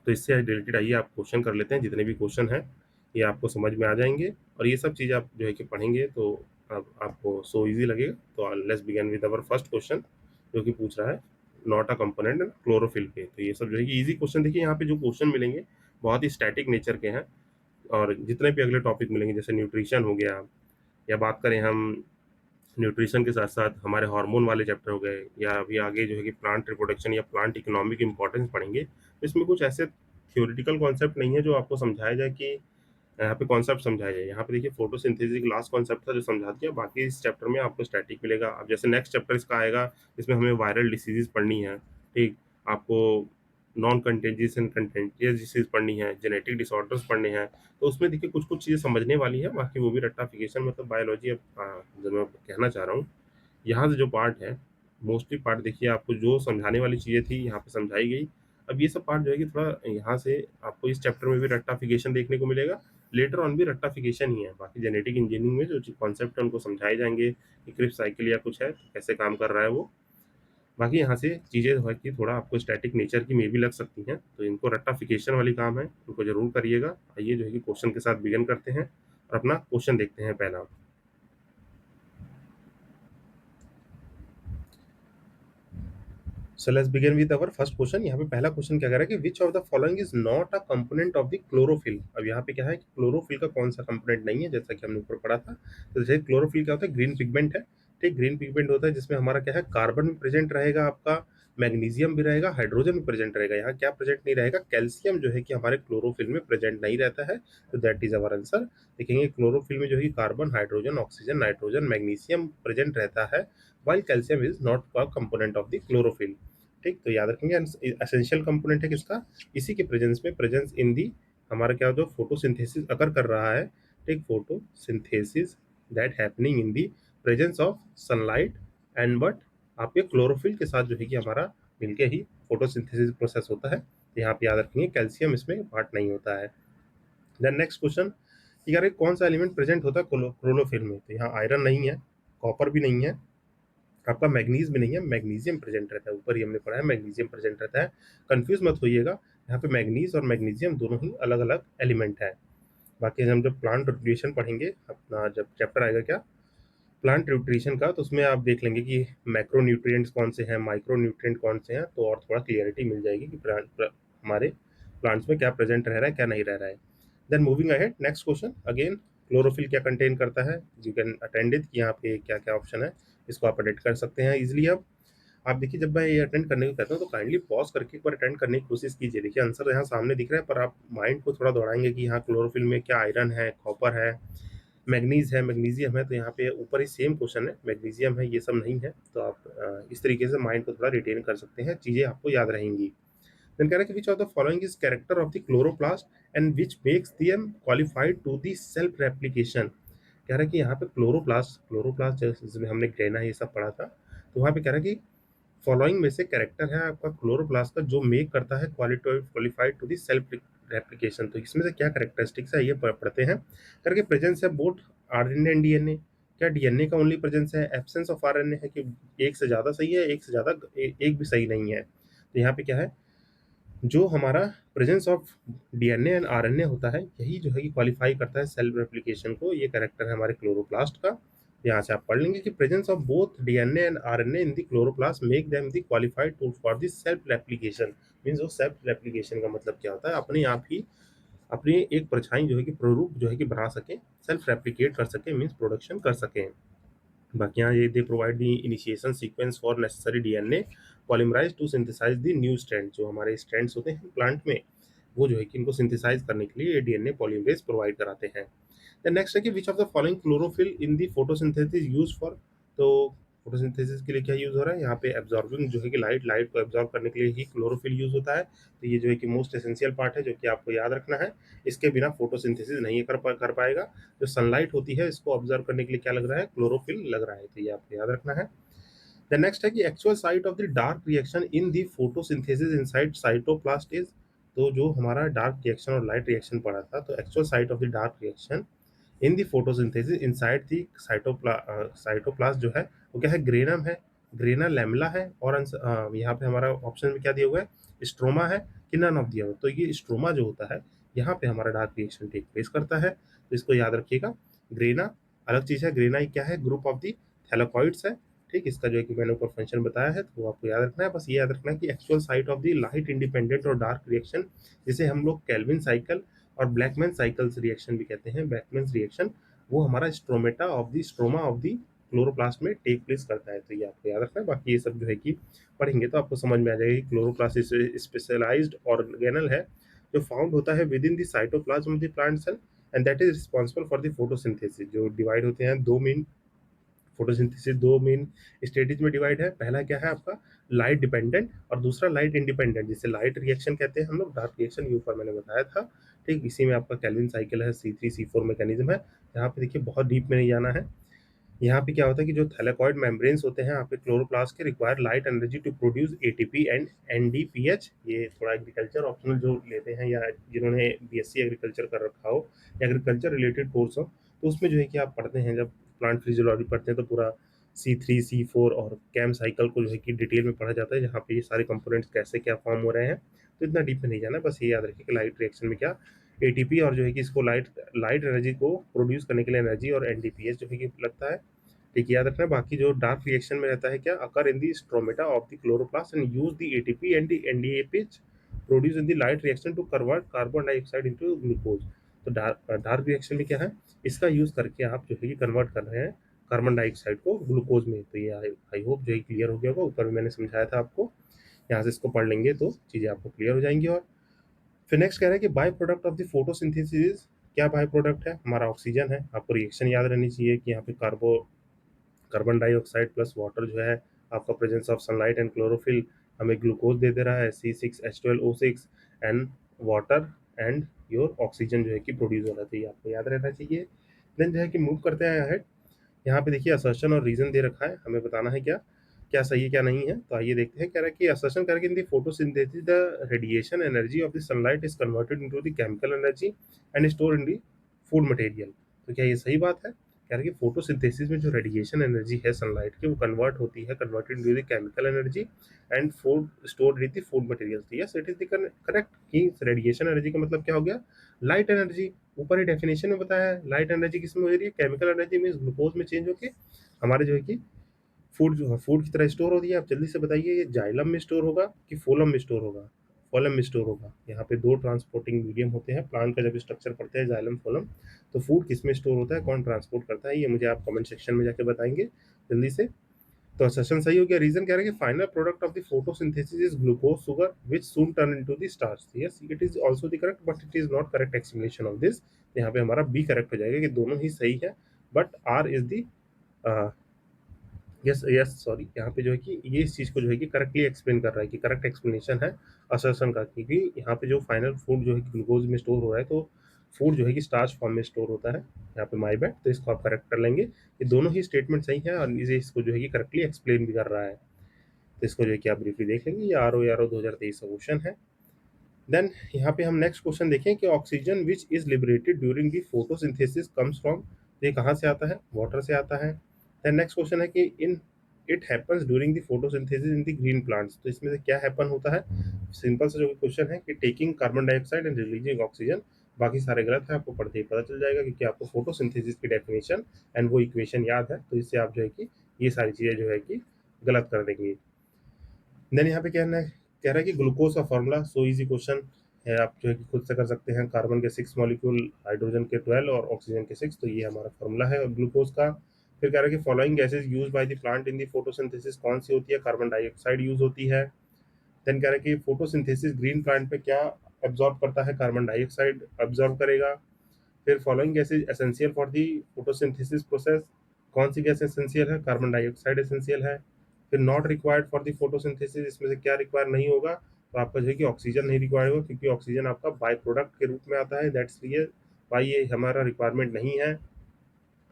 तो इससे रिलेटेड आइए आप क्वेश्चन कर लेते हैं, जितने भी क्वेश्चन हैं ये आपको समझ में आ जाएंगे, और ये सब चीज़ें आप जो है कि पढ़ेंगे तो अब आपको सो इजी लगेगा। तो let's begin with our first question, जो कि पूछ रहा है नॉट अ कंपोनेंट क्लोरोफिल पे। तो ये सब जो है कि इजी क्वेश्चन, देखिए यहाँ पे जो क्वेश्चन मिलेंगे बहुत ही स्टैटिक नेचर के हैं। और जितने भी अगले टॉपिक मिलेंगे, जैसे न्यूट्रिशन हो गया, या बात करें हम न्यूट्रिशन के साथ साथ हमारे हार्मोन वाले चैप्टर हो गए, या अभी आगे जो है कि प्लांट रिप्रोडक्शन या प्लांट इकोनॉमिक इंपॉर्टेंस पढ़ेंगे। तो इसमें कुछ ऐसे थ्योरेटिकल कॉन्सेप्ट नहीं है जो आपको समझाया जाए कि यहाँ पे कॉन्सेप्ट समझाया जाए। यहाँ पे देखिए फोटोसिंथेसिस लास्ट कॉन्सेप्ट था जो समझा दिया, बाकी इस चैप्टर में आपको स्टैटिक मिलेगा। अब जैसे नेक्स्ट चैप्टर इसका आएगा, इसमें हमें वायरल डिसीजेज पढ़नी है। ठीक, आपको non contagious and contagious disease पढ़नी है, जेनेटिक डिसऑर्डर्स पढ़ने हैं। तो उसमें देखिए कुछ कुछ चीज़ें समझने वाली है, बाकी वो भी रट्टाफिकेशन मतलब बायोलॉजी। अब जो मैं कहना चाह रहा हूँ, यहाँ से जो पार्ट है, मोस्टली पार्ट देखिए आपको जो समझाने वाली चीज़ें थी यहाँ पे समझाई गई। अब ये सब पार्ट जो है कि थोड़ा यहाँ से आपको इस चैप्टर में भी रट्टाफिकेशन देखने को मिलेगा, लेटर ऑन भी रट्टाफिकेशन ही है। बाकी जेनेटिक इंजीनियरिंग में जो कॉन्सेप्ट है उनको समझाए जाएंगे कि क्रिप साइकिल या कुछ है तो कैसे काम कर रहा है वो। बाकी यहाँ से चीज़ें जो है कि थोड़ा आपको स्टैटिक नेचर की मे भी लग सकती हैं, तो इनको रट्टाफिकेशन वाली काम है, इनको जरूर करिएगा। आइए जो है कि क्वेश्चन के साथ बिगिन करते हैं और अपना क्वेश्चन देखते हैं पहला। So let's begin with our first question. यहाँ पे पहला क्वेश्चन क्या कह रहा है कि which of the following is not a component of the chlorophyll. अब यहाँ पे क्या है कि क्लोरोफिल का कौन सा कंपोनेंट नहीं है, जैसा कि हमने ऊपर पढ़ा था। तो जैसे क्लोरोफिल क्या होता है, ग्रीन पिगमेंट है। ठीक, ग्रीन पिगमेंट होता है जिसमें हमारा क्या है, कार्बन भी प्रेजेंट रहेगा आपका, मैग्नीशियम भी रहेगा, हाइड्रोजन भी प्रेजेंट रहेगा। यहाँ क्या प्रेजेंट नहीं रहेगा, कैल्शियम जो है कि हमारे क्लोरोफिल में प्रेजेंट नहीं रहता है। तो दैट इज अवर आंसर। देखेंगे क्लोरोफिल में जो है carbon, hydrogen, oxygen, nitrogen, magnesium present रहता है, while calcium is not a component of the chlorophyll. ठीक, तो याद रखेंगे एसेंशियल कंपोनेंट है किसका, इसी के प्रेजेंस में, प्रेजेंस इन दी हमारा क्या जो फोटोसिंथेसिस अगर कर रहा है। ठीक, photosynthesis that happening in the presence of sunlight and but आपके क्लोरोफिल के साथ जो है कि हमारा मिलके ही फोटोसिंथेसिस प्रोसेस होता है। तो यहाँ पे याद रखेंगे कैल्शियम इसमें पार्ट नहीं होता है। देन नेक्स्ट क्वेश्चन, यार कौन सा एलिमेंट प्रेजेंट होता है क्लोरोफिल में। तो यहाँ आयरन नहीं है, कॉपर भी नहीं है, आपका मैग्नीज भी नहीं है, मैग्नीशियम प्रेजेंट रहता है। ऊपर ही हमने पढ़ा है मैग्नीशियम प्रेजेंट रहता है, कंफ्यूज मत होइएगा। यहाँ पे मैग्नीज और मैग्नीशियम दोनों ही अलग अलग एलिमेंट है। बाकी हम जब प्लांट न्यूट्रिशन पढ़ेंगे अपना, जब चैप्टर आएगा क्या प्लांट न्यूट्रिशन का, तो उसमें आप देख लेंगे कि मैक्रो न्यूट्रिएंट्स कौन से हैं, माइक्रो न्यूट्रिएंट कौन से हैं, तो और थोड़ा क्लियरिटी मिल जाएगी कि हमारे प्लांट्स में क्या प्रेजेंट रह रहा है क्या नहीं रह रहा है। Then moving ahead, next question again, chlorophyll क्या कंटेन करता है, यू कैन अटेंड इट, कि यहाँ पे क्या क्या ऑप्शन है, इसको आप अटेंड कर सकते हैं इजिली। अब आप देखिए जब मैं ये अटेंड करने को कहता हूँ तो काइंडली पॉज करके एक बार अटेंड करने की कोशिश कीजिए। देखिए आंसर यहाँ सामने दिख रहा है, पर आप माइंड को थोड़ा दौड़ाएंगे कि यहाँ क्लोरोफिल में क्या आयरन है, कॉपर है, मैग्नीज है, मैग्नीशियम है। तो यहाँ पे ऊपर ही सेम क्वेश्चन है, मैग्नीशियम है, ये सब नहीं है। तो आप इस तरीके से माइंड को थोड़ा रिटेन कर सकते हैं, चीज़ें आपको याद रहेंगी। देन कह रहा है कि which of the following is character of the chloroplast and which makes them qualified to the self replication. कह रहा है कि यहाँ पे क्लोरोप्लास्ट जिसमें हमने ग्रेना ये सब पढ़ा था, तो वहाँ पे कह रहा है कि फॉलोइंग में से कैरेक्टर है आपका क्लोरोप्लास्ट का जो मेक करता है qualified to the self replication. तो इसमें से क्या कैरेक्टरिस्टिक्स है ये पढ़ते हैं करके। प्रेजेंस है बोथ आरएनए एंड डीएनए, क्या डीएनए का ओनली प्रेजेंस है, एब्सेंस ऑफ आरएनए है कि एक से ज़्यादा सही है, एक से ज़्यादा एक भी सही नहीं है। तो यहाँ पे क्या है, जो हमारा presence of DNA and RNA होता है यही जो है कि क्वालिफाई करता है सेल्फ रेप्लिकेशन को। ये कैरेक्टर है हमारे क्लोरोप्लास्ट का। यहाँ से आप पढ़ लेंगे कि presence of both DNA and RNA in the chloroplast make them the qualified to for the self replication. Means वो सेल्फ रेप्लिकेशन का मतलब क्या होता है, अपने आप ही अपनी एक परछाई जो है कि प्ररूप जो है कि बना सके, सेल्फ रेप्लिकेट कर सके, मींस प्रोडक्शन कर सके। बाकी यहाँ ये they provide the initiation sequence for necessary DNA polymerase to synthesize the new strand. जो हमारे स्ट्रैंड्स होते हैं प्लांट में, वो जो है कि इनको सिंथेसाइज करने के लिए ये डीएनए पॉलीमरेज प्रोवाइड कराते हैं। द नेक्स्ट है कि which of the following chlorophyll in the photosynthesis use for. तो फोटोसिंथेसिस के लिए क्या यूज़ हो रहा है, यहाँ पे एब्जॉर्बिंग जो है कि लाइट को एब्जॉर्ब करने के लिए ही क्लोरोफिल यूज़ होता है। तो ये जो है कि मोस्ट एसेंशियल पार्ट है जो कि आपको याद रखना है। इसके बिना फोटोसिंथेसिस नहीं कर पाएगा। जो सनलाइट होती है इसको ऑब्जर्व करने के लिए क्या लग रहा है, क्लोरोफिल लग रहा है। तो ये आपको याद रखना है। द नेक्स्ट है कि actual site of the dark reaction in the photosynthesis inside cytoplasm is. तो जो हमारा डार्क रिएक्शन और लाइट रिएक्शन पढ़ा था, तो actual site of the dark reaction in the photosynthesis inside the cytoplasm जो है वो क्या है, ग्रेनम है, ग्रेना लैमेला है, और यहाँ पे हमारा ऑप्शन में क्या दिया हुआ है, स्ट्रोमा है कि नन ऑफ दिया हुआ। तो ये स्ट्रोमा जो होता है यहाँ पे हमारा डार्क रिएक्शन टेक प्लेस करता है। तो इसको याद रखिएगा। ग्रेना अलग चीज है, ग्रेना क्या है, ग्रुप ऑफ दी थैलाकॉइड्स है। ठीक, इसका जो है कि मैंने ऊपर फंक्शन बताया है तो वो आपको याद रखना है। बस ये याद रखना है कि actual site of the light independent और डार्क रिएक्शन, जिसे हम लोग केल्विन साइकिल और ब्लैकमैन साइकिल्स रिएक्शन भी कहते हैं, ब्लैकमैन रिएक्शन, वो हमारा स्ट्रोमा ऑफ दी क्लोरोप्लास्ट में टेक प्लेस करता है। तो ये आपको याद रखना है। बाकी ये सब जो है कि पढ़ेंगे तो आपको समझ में आ जाएगा कि क्लोरोप्लास्ट स्पेशलाइज्ड ऑर्गेनल है जो फाउंड होता है within the cytoplasm of the plant cell, and that is responsible for the photosynthesis. जो डिवाइड होते हैं दो मेन, फोटोसिंथेसिस दो मेन स्टेजेस में डिवाइड है। पहला क्या है आपका लाइट डिपेंडेंट, और दूसरा लाइट इंडिपेंडेंट, जिसे लाइट रिएक्शन कहते हैं हम लोग, डार्क रिएक्शन ये ऊपर मैंने बताया था। ठीक, इसी में आपका केल्विन साइकिल है, C3 C4 मैकेनिज्म है। यहाँ पे देखिए बहुत डीप में नहीं जाना है। यहाँ पे क्या होता है कि जो थैलेकॉइड मेम्ब्रेन्स होते हैं आपके क्लोरोप्लास्ट के, require light energy to produce ATP and NDPH. ये थोड़ा एग्रीकल्चर ऑप्शनल जो लेते हैं या जिन्होंने बीएससी एग्रीकल्चर कर रखा हो या एग्रीकल्चर रिलेटेड कोर्स हो, तो उसमें जो है कि आप पढ़ते हैं, जब प्लांट फिजियोलॉजी पढ़ते हैं तो पूरा C3 C4 और कैम साइकिल को जो है कि डिटेल में पढ़ा जाता है, जहाँ पे ये सारे कंपोनेंट्स कैसे क्या फॉर्म हो रहे हैं। तो इतना डीप में नहीं जाना, बस ये याद रखिए कि लाइट रिएक्शन में क्या एटीपी और जो है कि इसको लाइट लाइट एनर्जी को प्रोड्यूस करने के लिए एनर्जी और एनडीपीएच जो है कि लगता है। ठीक, याद रखना है। बाकी जो डार्क रिएक्शन में रहता है क्या, occur in the stromata of the chloroplast and use the ATP and the NDAPH produce in the light reaction to convert carbon dioxide into glucose. तो डार्क रिएक्शन में क्या है, इसका यूज करके आप जो है कि कन्वर्ट कर रहे हैं कार्बन डाइऑक्साइड को ग्लूकोज में। तो ये आई होप जो है क्लियर हो गया होगा। ऊपर में मैंने समझाया था आपको, यहाँ से इसको पढ़ लेंगे तो चीजें आपको क्लियर हो जाएंगी। और फिर नेक्स्ट कह रहा है कि by product of the photosynthesis, क्या बाय प्रोडक्ट है हमारा, ऑक्सीजन है। आपको रिएक्शन याद रहनी चाहिए कि यहाँ पे कार्बन डाइऑक्साइड प्लस वाटर जो है, आपका presence of sunlight and chlorophyll हमें ग्लूकोज दे दे रहा है, C6H12O6 and water and your oxygen जो है कि प्रोड्यूस हो रहा है। तो ये आपको याद रहना चाहिए। देन जो है कि मूव करते हैं अहेड। यहाँ पे देखिए असर्शन और रीजन दे रखा है, हमें बताना है क्या क्या सही है क्या नहीं है। तो आइए देखते हैं। कह रहा है कि असर्शन करके इन the photosynthesis the radiation energy of the sunlight is converted into the chemical energy and store in the food material. तो क्या ये सही बात है? कह रहा है कि फोटोसिंथेसिस में जो रेडिएशन एनर्जी है सनलाइट की, वो कन्वर्ट होती है, converted into the chemical energy and food stored in the food material. तो yes it is the correct कि रेडिएशन एनर्जी का मतलब क्या हो गया, लाइट एनर्जी। ऊपर ही डेफिनेशन में बताया है लाइट एनर्जी किस में हो रही है, केमिकल एनर्जी मींस ग्लूकोज में चेंज होके हमारे जो है कि फूड जो है फूड की तरह स्टोर हो रही है। आप जल्दी से बताइए ये जाइलम में स्टोर होगा कि फोलम में स्टोर होगा, फोलम में स्टोर होगा। यहाँ पे दो ट्रांसपोर्टिंग मीडियम होते हैं प्लांट का, जब स्ट्रक्चर पढ़ते हैं जाइलम फोलम। तो फूड किस में स्टोर होता है, कौन ट्रांसपोर्ट करता है, ये मुझे आप कमेंट सेक्शन में जाके बताएंगे जल्दी से। तो सेशन सही हो गया। रीजन कह रहा है कि final product of the photosynthesis is glucose sugar which soon turn into the starch. Yes it is also the correct but it is not correct explanation of this. यहाँ पे हमारा बी करेक्ट हो जाएगा कि दोनों ही सही है, but R is the yes yes sorry, यहाँ पे जो है कि ये इस चीज को जो है कि करेक्टली एक्सप्लेन कर रहा है कि करेक्ट एक्सप्लेनेशन है असर्शन का, क्योंकि यहाँ पे जो फाइनल फूड जो है कि ग्लूकोज में स्टोर हो रहा है, तो फूड जो है कि स्टार्च फॉर्म में स्टोर होता है। यहाँ पे माई बैड, तो इसको आप करेक्ट कर लेंगे। ये दोनों ही स्टेटमेंट सही है और इसे इसको जो है कि करेक्टली एक्सप्लेन भी कर रहा है। तो इसको जो है कि आप ब्रीफली देख लेंगे। ये RO 2023 का क्वेश्चन है। देन यहाँ पे हम नेक्स्ट क्वेश्चन देखें कि oxygen which is liberated during the photosynthesis comes from. तो ये कहाँ से आता है, वाटर से आता है। देन नेक्स्ट क्वेश्चन है कि in it happens during the photosynthesis in the green plants. तो इसमें से क्या हैपन होता है, सिंपल सा जो क्वेश्चन है कि taking carbon dioxide and releasing oxygen. बाकी सारे गलत है, आपको पढ़ते ही पता चल जाएगा क्योंकि आपको फोटोसिंथेसिस की डेफिनेशन एंड वो इक्वेशन याद है, तो इससे आप जो है कि ये सारी चीजें जो है कि गलत कर देंगे। देन यहाँ पे कहना है, कह रहा है कि ग्लूकोज का फॉर्मूला, सो इजी क्वेश्चन है, आप जो है कि खुद से कर सकते हैं। कार्बन के 6 मॉलिक्यूल, हाइड्रोजन के 12 और ऑक्सीजन के 6। तो ये हमारा फॉर्मूला है ग्लूकोज का। फिर कह रहा है कि following gases use by the plant in the photosynthesis कौन सी होती है, कार्बन डाइऑक्साइड यूज होती है। देन कह रहा है कि फोटोसिंथेसिस ग्रीन प्लांट पे क्या एब्जॉर्ब करता है, कार्बन डाइऑक्साइड एब्जॉर्ब करेगा। फिर following gases essential for the photosynthesis process कौन सी गैस एसेंशियल है? कार्बन डाइऑक्साइड एसेंशियल है। फिर not required for the photosynthesis, इसमें से क्या रिक्वायर नहीं होगा? तो आपका जो है कि ऑक्सीजन नहीं रिक्वायर्ड होगा, क्योंकि ऑक्सीजन आपका बाय प्रोडक्ट के रूप में आता है, दैट्स लिए भाई ये हमारा रिक्वायरमेंट नहीं है।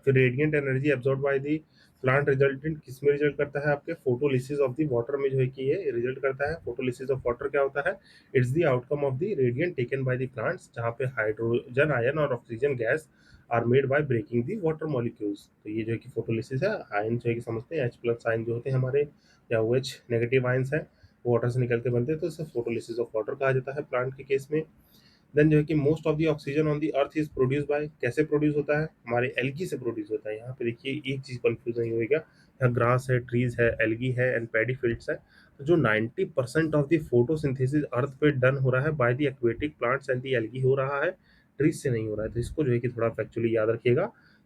फिर radiant energy absorb by the plant resultant किस में रिजल्ट करता है? आपके फोटोलिसिस ऑफ द वाटर में जो है कि ये रिजल्ट करता है। फोटोलिसिस ऑफ वाटर क्या होता है? It's the outcome of the radiant taken by the plants, जहाँ पे हाइड्रोजन आयन और oxygen gas are made by breaking the water molecules. तो ये जो है कि फोटोलिसिस है। आयन जो है कि समझते हैं एच प्लस आयन जो होते हैं हमारे, या ओ एच नेगेटिव आयंस है, वाटर से निकल के बनते हैं, तो इसे फोटोलिसिस ऑफ वाटर कहा जाता है प्लांट के केस में। देन जो है कि most of the oxygen on the earth is produce by, कैसे प्रोड्यूस होता है? हमारे एल्गी से प्रोड्यूस होता है। यहाँ पे देखिए एक चीज कंफ्यूज नहीं होएगा, यहाँ ग्रास है, ट्रीज है, एल्गी है एंड पैडी फील्ड्स है। तो जो 90% ऑफ द फोटोसिंथेसिस अर्थ पे डन हो रहा है by the aquatic plants and the algae हो रहा है, ट्रीज से नहीं हो रहा है। तो इसको जो है कि थोड़ा फैक्चुअली याद रखिएगा,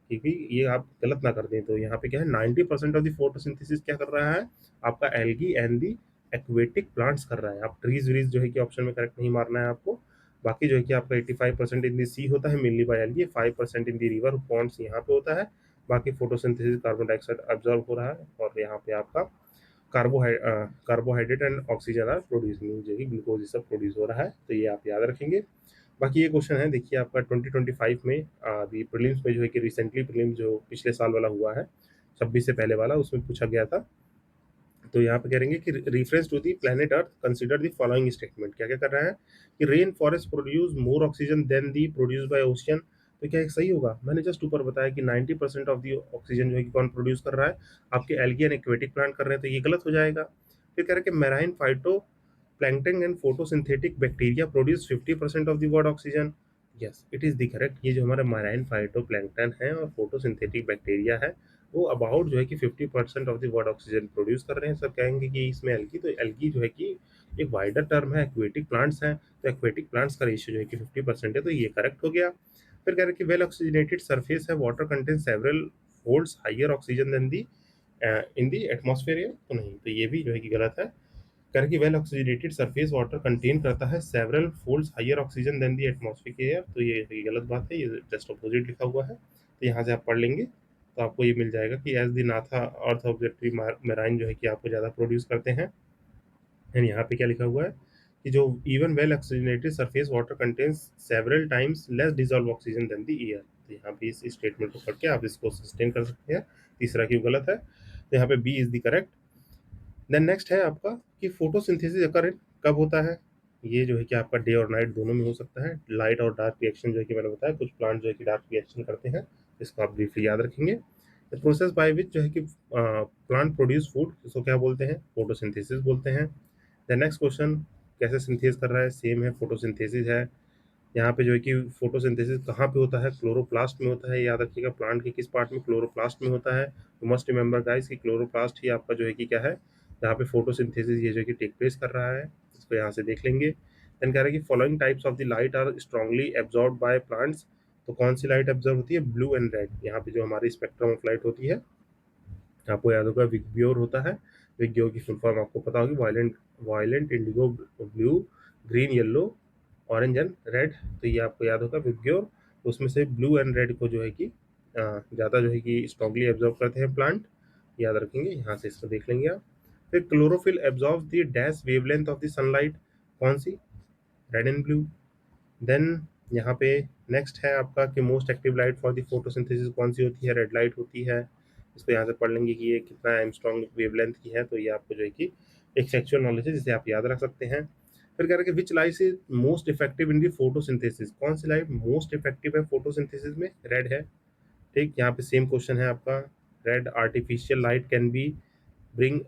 क्योंकि ये आप गलत ना कर दें। तो यहाँ पे क्या है, 90% ऑफ द फोटोसिंथेसिस क्या कर रहा है? आपका algae and the aquatic plants कर रहा है। आप ट्रीज व्रीज जो है कि ऑप्शन में करेक्ट नहीं मारना है आपको। बाकी जो है कि आपका 85% इन दी सी होता है mainly by algae, 5% in the river ponds यहाँ पे होता है। बाकी फोटोसिंथेसिस कार्बन डाइऑक्साइड अब्जॉर्ब हो रहा है, और यहाँ पे आपका carbohydrate and oxygen are producing, जो कि ग्लूकोज ये सब प्रोड्यूस हो रहा है। तो ये आप याद रखेंगे। बाकी ये क्वेश्चन है, देखिए आपका 2025 में अभी प्रीलिम्स में जो है कि रिसेंटली प्रीलिम्स जो पिछले साल वाला हुआ है, 26 से पहले वाला, उसमें पूछा गया था। तो यहाँ पे कह रहेंगे कि reference to the planet Earth consider the following statement. क्या क्या कर रहा है कि rain forest produce more oxygen than the produce by ocean. तो क्या एक सही होगा? मैंने जस्ट ऊपर बताया कि 90% ऑफ दी ऑक्सीजन जो है कि कौन प्रोड्यूस कर रहा है? आपके एल्गी एंड एक्वेटिक प्लांट कर रहे हैं, तो ये गलत हो जाएगा। फिर कह रहे हैं कि marine phyto plankton and photosynthetic bacteria produce 50% of the world oxygen. Yes, it is the correct. ये जो हमारा मैराइन फाइटो प्लैंकटन है और फोटोसिंथेटिक बैक्टीरिया है, वो अबाउट जो है कि 50% of the world oxygen produce कर रहे हैं। सब कहेंगे कि इसमें एल्गी, तो एल्गी जो है कि एक वाइडर टर्म है, एक्वेटिक प्लांट्स हैं, तो एक्वेटिक प्लांट्स का रेशियो जो है कि 50% है, तो ये करेक्ट हो गया। फिर कह रहे हैं कि वेल ऑक्सीजनेटेड सरफेस है water contain several folds higher oxygen than the in the atmosphere, तो नहीं, तो ये भी जो है कि गलत है। कह रहे हैं कि well oxygenated surface water contain करता है several folds higher oxygen than the atmosphere air, तो ये गलत बात है, ये जस्ट अपोजिट लिखा हुआ है। तो यहाँ से आप पढ़ लेंगे तो आपको ये मिल जाएगा कि एज द नाथा अर्थ ऑब्जेक्टिव मेराइन जो है कि आपको ज़्यादा प्रोड्यूस करते हैं। एंड यहाँ पे क्या लिखा हुआ है कि जो even well oxygenated surface water contains several times less dissolve oxygen than the air. तो यहाँ पे इस स्टेटमेंट को पढ़ के आप इसको सस्टेन कर सकते हैं। तीसरा क्यों गलत है? तो यहाँ पे B is the correct. Then next है आपका कि फोटोसिंथेसिस अकर कब होता है? ये जो है कि आपका डे और नाइट दोनों में हो सकता है। लाइट और डार्क रिएक्शन जो है कि मैंने बताया, कुछ प्लांट जो है कि डार्क रिएक्शन करते हैं, इसको आप ब्रीफली याद रखेंगे। द प्रोसेस बाय विच जो है कि प्लांट प्रोड्यूस फूड, इसको क्या बोलते हैं? फोटोसिंथेसिस बोलते हैं। द नेक्स्ट क्वेश्चन, कैसे सिंथेस कर रहा है? सेम है, फोटोसिंथेसिस है। यहाँ पे जो है कि फोटोसिंथेसिस कहाँ पे होता है? क्लोरोप्लास्ट में होता है। याद रखिएगा प्लांट के किस पार्ट में? क्लोरोप्लास्ट में होता है। यू मस्ट रिमेंबर गाइस कि क्लोरोप्लास्ट ही आपका जो है कि क्या है, जहाँ पे फोटोसिंथेसिस ये जो है कि टेक प्लेस कर रहा है। इसको यहाँ से देख लेंगे। देन कह रहा है कि following types of the light are strongly absorb by plants. तो कौन सी लाइट एब्जॉर्ब होती है? Blue and red. यहाँ पे जो हमारी स्पेक्ट्रम ऑफ लाइट होती है, आपको याद होगा विग्योर होता है। विग्योर की फुल फॉर्म आपको पता होगी, violent violent Indigo blue green yellow orange and red. तो ये आपको याद होगा विग्योर। तो उसमें से ब्लू एंड रेड को जो है कि ज़्यादा जो है कि स्ट्रांगली एब्जॉर्ब करते हैं प्लांट, याद रखेंगे। यहाँ से इसको देख लेंगे आप। फिर chlorophyll absorb the dash wavelength of the sunlight, कौन सी? Red and blue. देन यहाँ पे नेक्स्ट है आपका कि most active light for the photosynthesis कौन सी होती है? रेड लाइट होती है। इसको यहाँ से पढ़ लेंगे कि ये कितना एंगस्ट्रॉम वेवलेंथ की है। तो ये आपको जो है कि एक सेक्चुअल नॉलेज है जिसे आप याद रख सकते हैं। फिर कह रहे हैं कि which light is most effective in the photosynthesis, कौन सी लाइट मोस्ट इफेक्टिव है फोटोसिंथेसिस में? रेड है। ठीक, यहाँ पे सेम क्वेश्चन है आपका। Red artificial light can be bring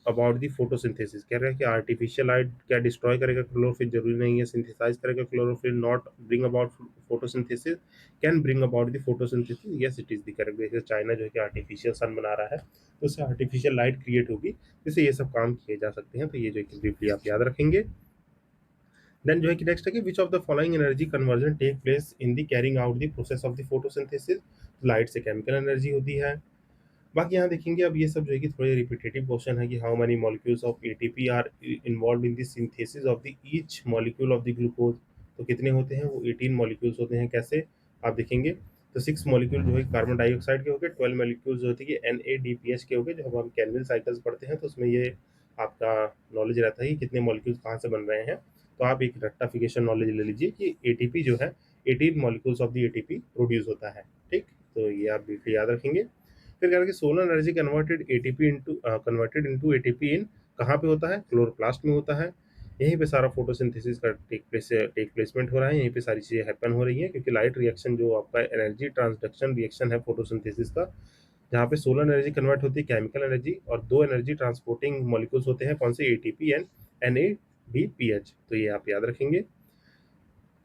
about the photosynthesis. कह रहा है कि आर्टिफिशियल लाइट क्या डिस्ट्रॉय करेगा क्लोरोफिल? जरूरी नहीं है। सिंथेसाइज करेगा chlorophyll, not bring about photosynthesis, can bring about the photosynthesis. Yes, it is the correct. जैसे चाइना जो है कि आर्टिफिशियल सन बना रहा है, तो उससे आर्टिफिशियल लाइट क्रिएट होगी, जिससे ये सब काम किए जा सकते हैं। तो ये जो है कि ब्रीफली आप याद रखेंगे। देन जो है कि नेक्स्ट है कि which of the following energy conversion take place in the carrying out the process of the photosynthesis. Light से केमिकल एनर्जी होती है। बाकी यहाँ देखेंगे, अब ये सब जो है कि थोड़े रिपीटेटिव क्वेश्चन है कि how many molecules of ATP are involve in the synthesis of the each molecule of the glucose. तो कितने होते हैं? वो 18 मॉलिक्यूल्स होते हैं। कैसे? आप देखेंगे तो 6 मॉलिक्यूल जो है कार्बन डाइऑक्साइड के हो गए, 12 मॉलिक्यूल जो होती है NADPH के हो गए। जब हम केल्विन साइकिल्स पढ़ते हैं तो उसमें ये आपका नॉलेज रहता है कि कितने मॉलिक्यूल्स कहाँ से बन रहे हैं। तो आप एक रेक्टिफिकेशन नॉलेज ले लीजिए कि एटीपी जो है 18 molecules of the ATP produce होता है। ठीक, तो ये आप ब्रीफली याद रखेंगे। फिर कह रहा है कि solar energy converted into ATP in कहाँ पे होता है, क्लोरोप्लास्ट में होता है। यहीं पे सारा फोटोसिंथेसिस का टेक प्लेसमेंट हो रहा है, यहीं पे सारी चीज़ें हैपन हो रही हैं, क्योंकि लाइट रिएक्शन जो आपका एनर्जी ट्रांसडक्शन रिएक्शन है फोटोसिंथेसिस का, जहाँ पे सोलर एनर्जी कन्वर्ट होती है केमिकल एनर्जी, और दो एनर्जी ट्रांसपोर्टिंग मॉलिक्यूल्स होते हैं, कौन से, एटीपी एंड NADPH। तो ये आप याद रखेंगे।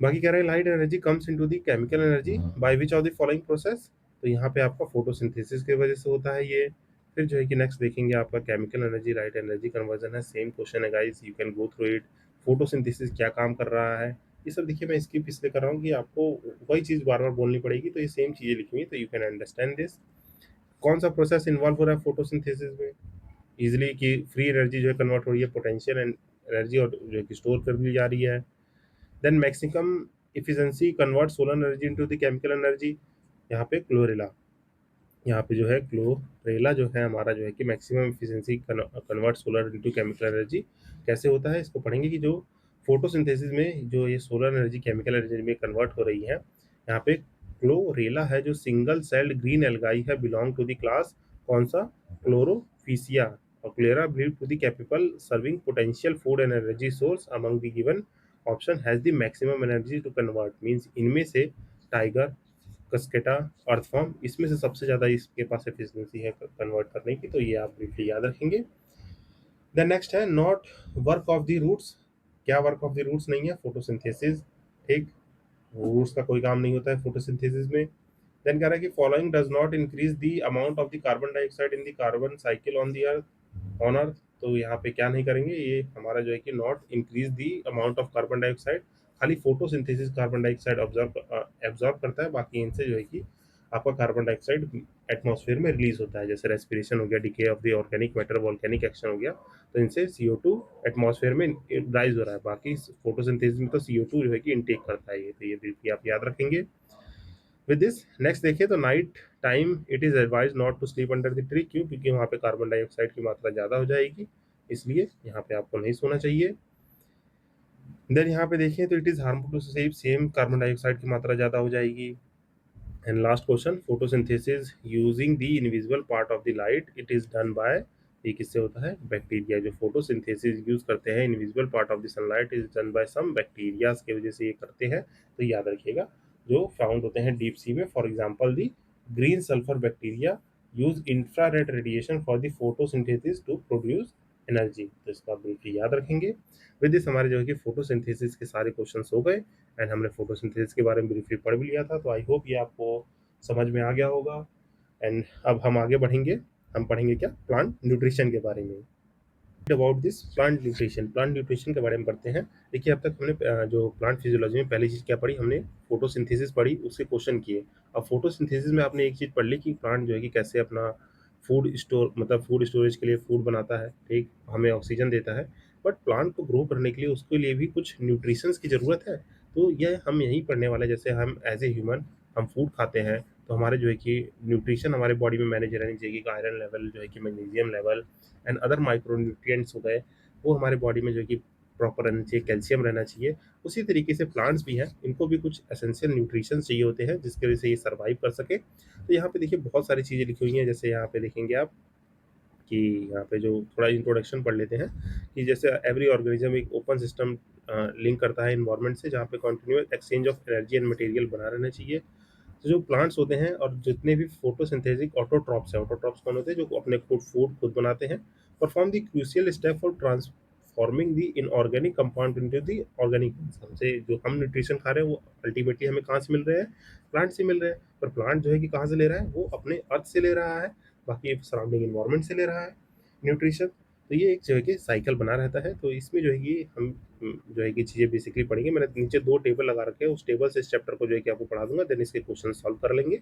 बाकी कह रहे हैं light energy comes into the chemical energy by which of the following process. तो यहाँ पे आपका फोटोसिंथेसिस की वजह से होता है ये। फिर जो है कि नेक्स्ट देखेंगे आपका chemical energy light energy conversion है, सेम क्वेश्चन है guys, you can go through it. Photosynthesis क्या काम कर रहा है, ये सब देखिए मैं स्किप इसलिए कर रहा हूँ कि आपको वही चीज़ बार बार बोलनी पड़ेगी, तो ये सेम चीज़ें लिखी हुई है, तो यू कैन अंडरस्टैंड दिस। कौन सा प्रोसेस इन्वॉल्व हो रहा है फोटोसिंथेसिस में, इजिली कि फ्री एनर्जी जो है कन्वर्ट हो रही है पोटेंशियल एनर्जी और जो है कि स्टोर कर दी जा रही है। Then maximum efficiency convert solar energy into the chemical energy, यहाँ पे क्लोरेला, यहाँ पे जो है क्लोरेला जो है हमारा जो है कि maximum efficiency convert solar into chemical energy. कैसे होता है इसको पढ़ेंगे कि जो फोटोसिंथेसिस में जो ये सोलर एनर्जी केमिकल एनर्जी में कन्वर्ट हो रही है, यहाँ पे क्लोरेला है जो सिंगल सेल्ड ग्रीन एल्गाई है, बिलोंग टू द क्लास कौन सा, क्लोरोफिसिया। और chlorella believe to the capable serving potential food and energy source among the given option has the maximum energy to convert, means इनमें से tiger, कस्केटा, अर्थफॉर्म, इसमें से सबसे ज़्यादा इसके पास एफिशिएंसी है कन्वर्ट करने की, तो ये आप ब्रीफली याद रखेंगे। देन नेक्स्ट है not work of the roots. क्या वर्क ऑफ द रूट्स नहीं है, फोटोसिंथेसिस। ठीक, रूट्स का कोई काम नहीं होता है फोटोसिंथेसिस में। देन कह रहा है कि following does not increase the amount of the carbon dioxide in the carbon cycle on the earth, on earth. तो यहाँ पे क्या नहीं करेंगे, ये हमारा जो है कि not increase the amount of carbon dioxide, खाली फोटोसिंथेसिस कार्बन डाइऑक्साइड एब्जॉर्ब करता है, बाकी इनसे जो है कि आपका कार्बन डाइऑक्साइड एटमॉस्फेयर में रिलीज होता है, जैसे रेस्पिरेशन हो गया, decay of the organic matter, volcanic action हो गया, तो इनसे CO2 एटमॉस्फेयर में राइज हो रहा है। बाकी फोटोसिंथेसिस में तो CO2 जो है कि इनटेक करता है ये, तो ये भी आप याद रखेंगे। विद दिस नेक्स्ट देखिए तो night time it is advise not to sleep under the tree, क्यों, क्योंकि वहाँ पे कार्बन डाइऑक्साइड की मात्रा ज़्यादा हो जाएगी, इसलिए यहाँ पे आपको नहीं सोना चाहिए। देन यहाँ पे देखिए तो it is harmful to sleep, same carbon dioxide की मात्रा ज़्यादा हो जाएगी। And last question, photosynthesis using the invisible part of the light it is done by, ये किससे होता है, बैक्टीरिया। जो फोटोसिंथेसिस यूज करते हैं invisible part of the sunlight is done by some bacteria की वजह से ये करते हैं, तो याद रखिएगा जो फाउंड होते हैं डीप सी में। For example the green sulphur bacteria use infrared radiation for the photosynthesis to produce energy, तो इसको आप बिल्कुल याद रखेंगे। विद दिस हमारे जो है कि फोटोसिंथेसिस के सारे क्वेश्चंस हो गए, एंड हमने फोटोसिंथेसिस के बारे में ब्रीफली पढ़ भी लिया था, तो आई होप ये आपको समझ में आ गया होगा। एंड अब हम आगे बढ़ेंगे, हम पढ़ेंगे क्या, प्लांट न्यूट्रिशन के बारे में। अबाउट दिस प्लांट न्यूट्रिशन के बारे में पढ़ते हैं। देखिए अब तक हमने जो प्लांट फिजियोलॉजी में पहली चीज़ क्या पढ़ी, हमने फोटोसिंथेसिस पढ़ी, उसके क्वेश्चन किए। अब फोटोसिंथेसिस में आपने एक चीज़ पढ़ ली कि प्लांट जो है कि कैसे अपना फूड स्टोर, मतलब फूड स्टोरेज के लिए फूड बनाता है, ठीक, हमें ऑक्सीजन देता है, बट प्लांट को ग्रो करने के लिए उसके लिए भी कुछ न्यूट्रिशंस की ज़रूरत है। तो यह हम यहीं पढ़ने वाले हैं। जैसे हम एज ए ह्यूमन हम फूड खाते हैं, तो हमारे जो है कि न्यूट्रिशन हमारे बॉडी में मैनेज रहनी चाहिए कि आयरन लेवल जो है कि magnesium level and other micro nutrients हो गए, वो हमारे बॉडी में जो है कि प्रॉपर रहना चाहिए, कैल्शियम रहना चाहिए। उसी तरीके से प्लांट्स भी हैं, इनको भी कुछ एसेंशियल न्यूट्रिशन चाहिए होते हैं जिसकी वजह से ये सर्वाइव कर सके। तो यहाँ पे देखिए बहुत सारी चीज़ें लिखी हुई हैं, जैसे यहाँ पे देखेंगे आप कि यहाँ पे जो थोड़ा इंट्रोडक्शन पढ़ लेते हैं कि जैसे एवरी ऑर्गेनिज्म एक ओपन सिस्टम लिंक करता है इन्वायरमेंट से, जहाँ पे continuous exchange of energy and material बना रहना चाहिए। तो जो प्लांट्स होते हैं और जितने भी फोटोसिंथेटिक ऑटोट्रॉप्स हैं, ऑटोट्रॉप्स कौन होते हैं, जो अपने फूड खुद बनाते हैं, perform the crucial step for transforming the inorganic compound into the organic. हमसे जो हम न्यूट्रिशन खा रहे हैं वो अल्टीमेटली हमें कहाँ से मिल रहे हैं, प्लांट से मिल रहे हैं। पर प्लांट जो है कि कहाँ से ले रहा है, वो अपने अर्थ से ले रहा है, बाकी सराउंडिंग इन्वायरमेंट से ले रहा है न्यूट्रिशन। तो ये एक जो है कि साइकिल बना रहता है। तो इसमें जो है कि हम जो है कि चीज़ें बेसिकली पढ़ेंगे। मैंने नीचे 2 टेबल लगा रखे हैं, उस टेबल से इस चैप्टर को जो है कि आपको पढ़ा दूँगा, देन इसके क्वेश्चन सॉल्व कर लेंगे।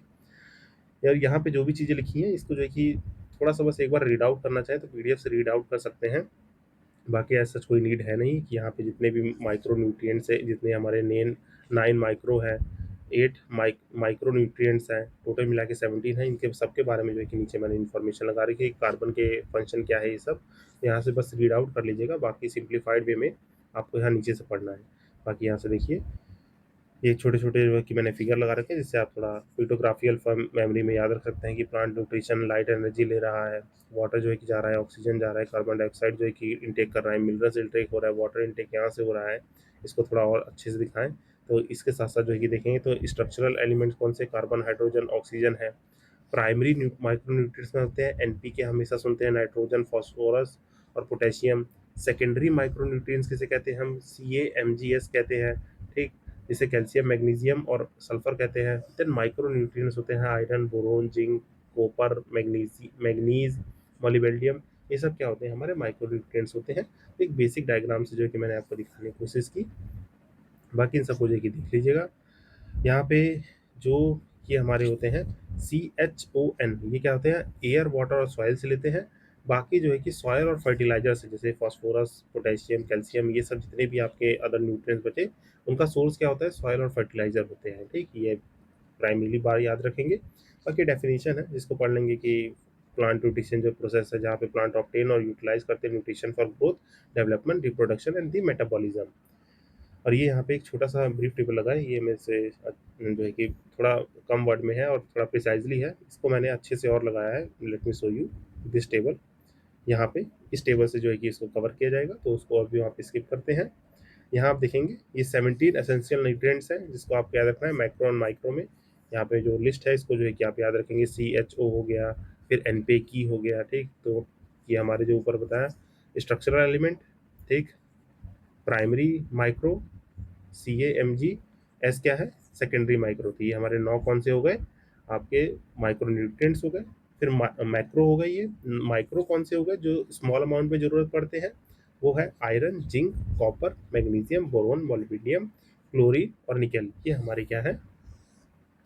यार यहाँ पे जो भी चीज़ें लिखी हैं इसको जो है कि थोड़ा-सा बस एक बार रीड आउट करना चाहें तो पीडीएफ से रीड आउट कर सकते हैं। बाकी ऐसा सच कोई नीड है नहीं कि यहाँ पे जितने भी माइक्रो न्यूट्रिएंट्स हैं, जितने हमारे 9 माइक्रो है, 8 माइक्रो न्यूट्रिएंट्स हैं, टोटल मिला के 17 है। इनके सबके बारे में जो है कि नीचे मैंने इन्फॉर्मेशन लगा रखी है, कार्बन के फंक्शन क्या है, ये सब यहाँ से बस रीड आउट कर लीजिएगा। बाकी सिंप्लीफाइड वे में आपको यहाँ नीचे से पढ़ना है। बाकी यहाँ से देखिए, ये छोटे-छोटे जो है कि मैंने फिगर लगा रखे हैं, जिससे आप थोड़ा पिक्टोग्राफिकल फॉर्म मेमोरी में याद रख सकते हैं कि प्लांट न्यूट्रिशन लाइट एनर्जी ले रहा है, वाटर जो है कि जा रहा है, ऑक्सीजन जा रहा है, कार्बन डाइऑक्साइड जो है कि इंटेक कर रहा है, मिनरल्स इंटेक हो रहा है, वाटर इंटेक यहाँ से हो रहा है। इसको थोड़ा और अच्छे से दिखाएँ, तो इसके साथ-साथ जो है कि देखेंगे तो स्ट्रक्चरल एलिमेंट्स कौन से, कार्बन, हाइड्रोजन, ऑक्सीजन है। प्राइमरी माइक्रो न्यूट्रिएंट्स में होते हैं एनपीके, हमेशा सुनते हैं, नाइट्रोजन, फास्फोरस और पोटेशियम। सेकेंडरी माइक्रो न्यूट्रिएंट्स किसे कहते हैं हम, सीएमजीएस कहते हैं, ठीक। जिसे कैल्शियम, मैग्नीशियम और सल्फर कहते हैं। देन माइक्रो न्यूट्रिएंट्स होते हैं iron, boron, zinc, copper, manganese, molybdenum. ये सब क्या होते हैं, हमारे माइक्रो न्यूट्रिएंट्स होते हैं। एक बेसिक डायग्राम से जो है कि मैंने आपको दिखाने की कोशिश की, बाकी इन सबको जो है कि देख लीजिएगा। यहाँ पे जो ये हमारे होते हैं CHON, ये क्या होते हैं, एयर, वाटर और सॉइल से लेते हैं। बाकी जो है कि सॉइल और फर्टिलाइजर से, जैसे फास्फोरस, पोटेशियम, कैल्शियम, ये सब जितने भी आपके अदर न्यूट्रिएंट्स बचे, उनका सोर्स क्या होता है, सॉइल और फर्टिलाइजर होते हैं, ठीक। ये प्राइमरी बार याद रखेंगे। बाकी डेफिनेशन है जिसको पढ़ लेंगे कि प्लांट न्यूट्रिशन जो प्रोसेस है, जहाँ पे प्लांट ऑब्टेन और यूटिलाइज करते हैं nutrition for growth, development, reproduction and the metabolism. और ये यहाँ पे एक छोटा-सा ब्रीफ टेबल लगा है, ये मेरे से जो है कि थोड़ा कम वर्ड में है और थोड़ा प्रिसाइज़ली है। इसको मैंने अच्छे से और लगाया है। Late me show you this table. यहाँ पे इस टेबल से जो है कि इसको कवर किया जाएगा, तो उसको अभी वहाँ पे स्किप करते हैं। यहाँ आप देखेंगे ये 17 एसेंशियल न्यूट्रिएंट्स हैं, जिसको आपको याद रखना है मैक्रो और माइक्रो में। यहाँ पे जो लिस्ट है, इसको जो है कि आप याद रखेंगे, CHO हो गया, फिर NPK हो गया, ठीक। तो ये हमारे जो ऊपर बताया स्ट्रक्चरल एलिमेंट, ठीक। प्राइमरी माइक्रो CAMG, एस क्या है, सेकेंडरी माइक्रो। तो ये हमारे 9 कौन से हो गए, आपके माइक्रो न्यूट्रिएंट्स हो गए। फिर मैक्रो हो गए, ये माइक्रो कौन से हो गए, जो स्मॉल अमाउंट में जरूरत पड़ते हैं, वो है iron, zinc, copper, magnesium, boron, molybdenum, chlorine और निकेल। ये हमारे क्या है,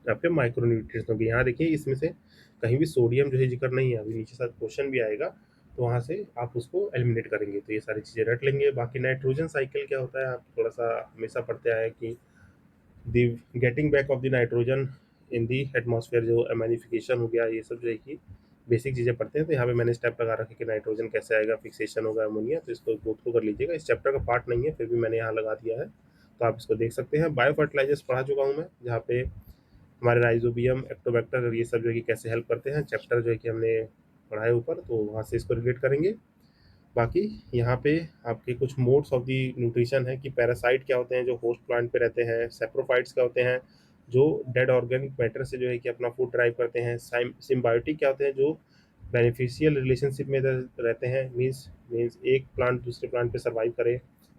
आपके माइक्रो न्यूट्रिएंट्स होंगे। यहाँ देखिए, इसमें से कहीं भी सोडियम जो है जिक्र नहीं है, अभी नीचे साथ क्वेश्चन भी आएगा, तो वहाँ से आप उसको एलिमिनेट करेंगे, तो ये सारी चीज़ें रट लेंगे। बाकी नाइट्रोजन साइकिल क्या होता है, आप थोड़ा सा हमेशा पढ़ते आए कि the getting back of the nitrogen in the atmosphere, जो एमाइनिफिकेशन हो गया, ये सब जो है कि बेसिक चीज़ें पढ़ते हैं। तो यहाँ पे मैंने स्टेप लगा रखा है कि नाइट्रोजन कैसे आएगा, फिक्सेशन होगा अमोनिया, तो इसको गो थ्रू कर लीजिएगा। इस चैप्टर का पार्ट नहीं है, फिर भी मैंने यहाँ लगा दिया है, तो आप इसको देख सकते हैं। बायो फर्टिलाइजर्स पढ़ा चुका हूँ मैं, जहाँ पे हमारे राइजोबियम, एक्टोबैक्टर और ये सब जो है कि कैसे हेल्प करते हैं, चैप्टर जो है कि हमने पढ़ा है ऊपर, तो वहाँ से इसको रिलेट करेंगे। बाकी यहाँ पे आपके कुछ मोड्स ऑफ द न्यूट्रिशन है कि पैरासाइट क्या होते हैं, जो होस्ट प्लांट पे रहते हैं, सेप्रोफाइट्स क्या होते हैं, जो डेड ऑर्गेनिक मैटर से जो है कि अपना फूड ड्राइव करते हैं, सिम्बायोटिक क्या होते हैं, जो बेनिफिशियल रिलेशनशिप में रहते हैं, मीन्स एक प्लांट दूसरे प्लांट पे सर्वाइव करे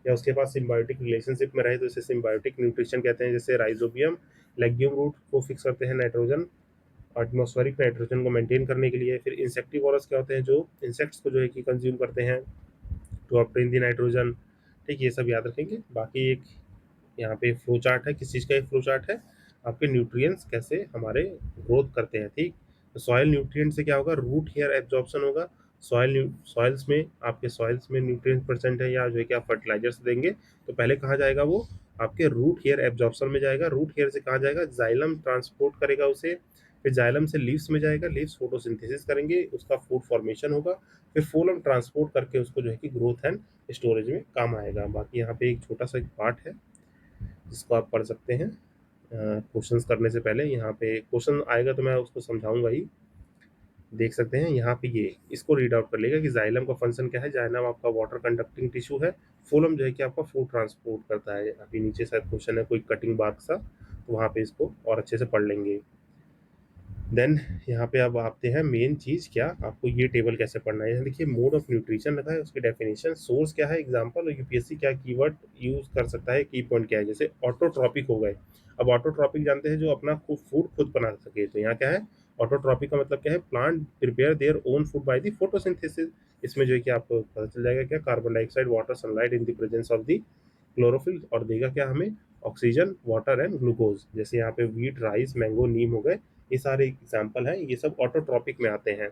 या उसके पास सिम्बायोटिक रिलेशनशिप में रहे, तो इसे सिम्बायोटिक न्यूट्रिशन कहते हैं। जैसे राइजोबियम लेग्यूम रूट को फिक्स करते हैं नाइट्रोजन, एटमॉस्फेरिक नाइट्रोजन को मेंटेन करने के लिए। फिर इंसेक्टिवोरस क्या होते हैं, जो इंसेक्ट्स को जो है कि कंज्यूम करते हैं टू ऑब्टेन दी नाइट्रोजन, ठीक। ये सब याद रखेंगे। बाकी एक यहाँ पे फ्लो चार्ट है, किस चीज़ का एक फ्लो चार्ट है, आपके न्यूट्रिएंट्स कैसे हमारे ग्रोथ करते हैं, ठीक। तो सॉइल न्यूट्रिएंट से क्या होगा, रूट हेयर एब्जॉर्प्शन होगा। सॉइल्स में, आपके सॉइल्स में न्यूट्रिएंट परसेंट है, या जो है कि आप फर्टिलाइजर्स देंगे, तो पहले कहाँ जाएगा वो, आपके रूट हेयर एब्जॉर्प्शन में जाएगा। रूट हेयर से कहाँ जाएगा, जाइलम ट्रांसपोर्ट करेगा उसे, फिर जाइलम से लीव्स में जाएगा, लीव्स फोटोसिंथेसिस करेंगे, उसका फूड फॉर्मेशन होगा, फिर फोलम ट्रांसपोर्ट करके उसको जो है कि ग्रोथ एंड स्टोरेज में काम आएगा। बाकी यहाँ पे एक छोटा सा एक पार्ट है जिसको आप पढ़ सकते हैं क्वेश्चंस करने से पहले। यहाँ पे क्वेश्चन आएगा तो मैं उसको समझाऊंगा ही, देख सकते हैं यहाँ पे, ये इसको रीड आउट कर लेगा कि जाइलम का फंक्शन क्या है। जाइलम आपका वाटर कंडक्टिंग टिश्यू है, फोलम जो है कि आपका फूड ट्रांसपोर्ट करता है। अभी नीचे शायद क्वेश्चन है कोई कटिंग बार्क सा, तो वहाँ पे इसको और अच्छे से पढ़ लेंगे। देन यहाँ पे अब आते हैं मेन चीज़, क्या आपको ये टेबल कैसे पढ़ना है। यहाँ देखिए, मोड ऑफ न्यूट्रिशन रखा है, उसकी डेफिनेशन, सोर्स क्या है, एग्जांपल, और यूपीएससी क्या कीवर्ड यूज कर सकता है, की पॉइंट क्या है। जैसे ऑटोट्रॉपिक हो गए, अब ऑटोट्रॉपिक जानते हैं, जो अपना फूड खुद बना सके, तो यहाँ क्या है, ऑटोट्रॉपिक का मतलब क्या है, plant prepare their own food by the photosynthesis. इसमें जो है कि आपको पता चल जाएगा क्या, carbon dioxide, water, sunlight in the presence of the chlorophyll, और देगा क्या हमें, ऑक्सीजन, वाटर एंड ग्लूकोज। जैसे यहाँ पे व्हीट, राइस, मैंगो, नीम हो गए, ये सारे एग्जाम्पल हैं, ये सब ऑटोट्रॉपिक में आते हैं।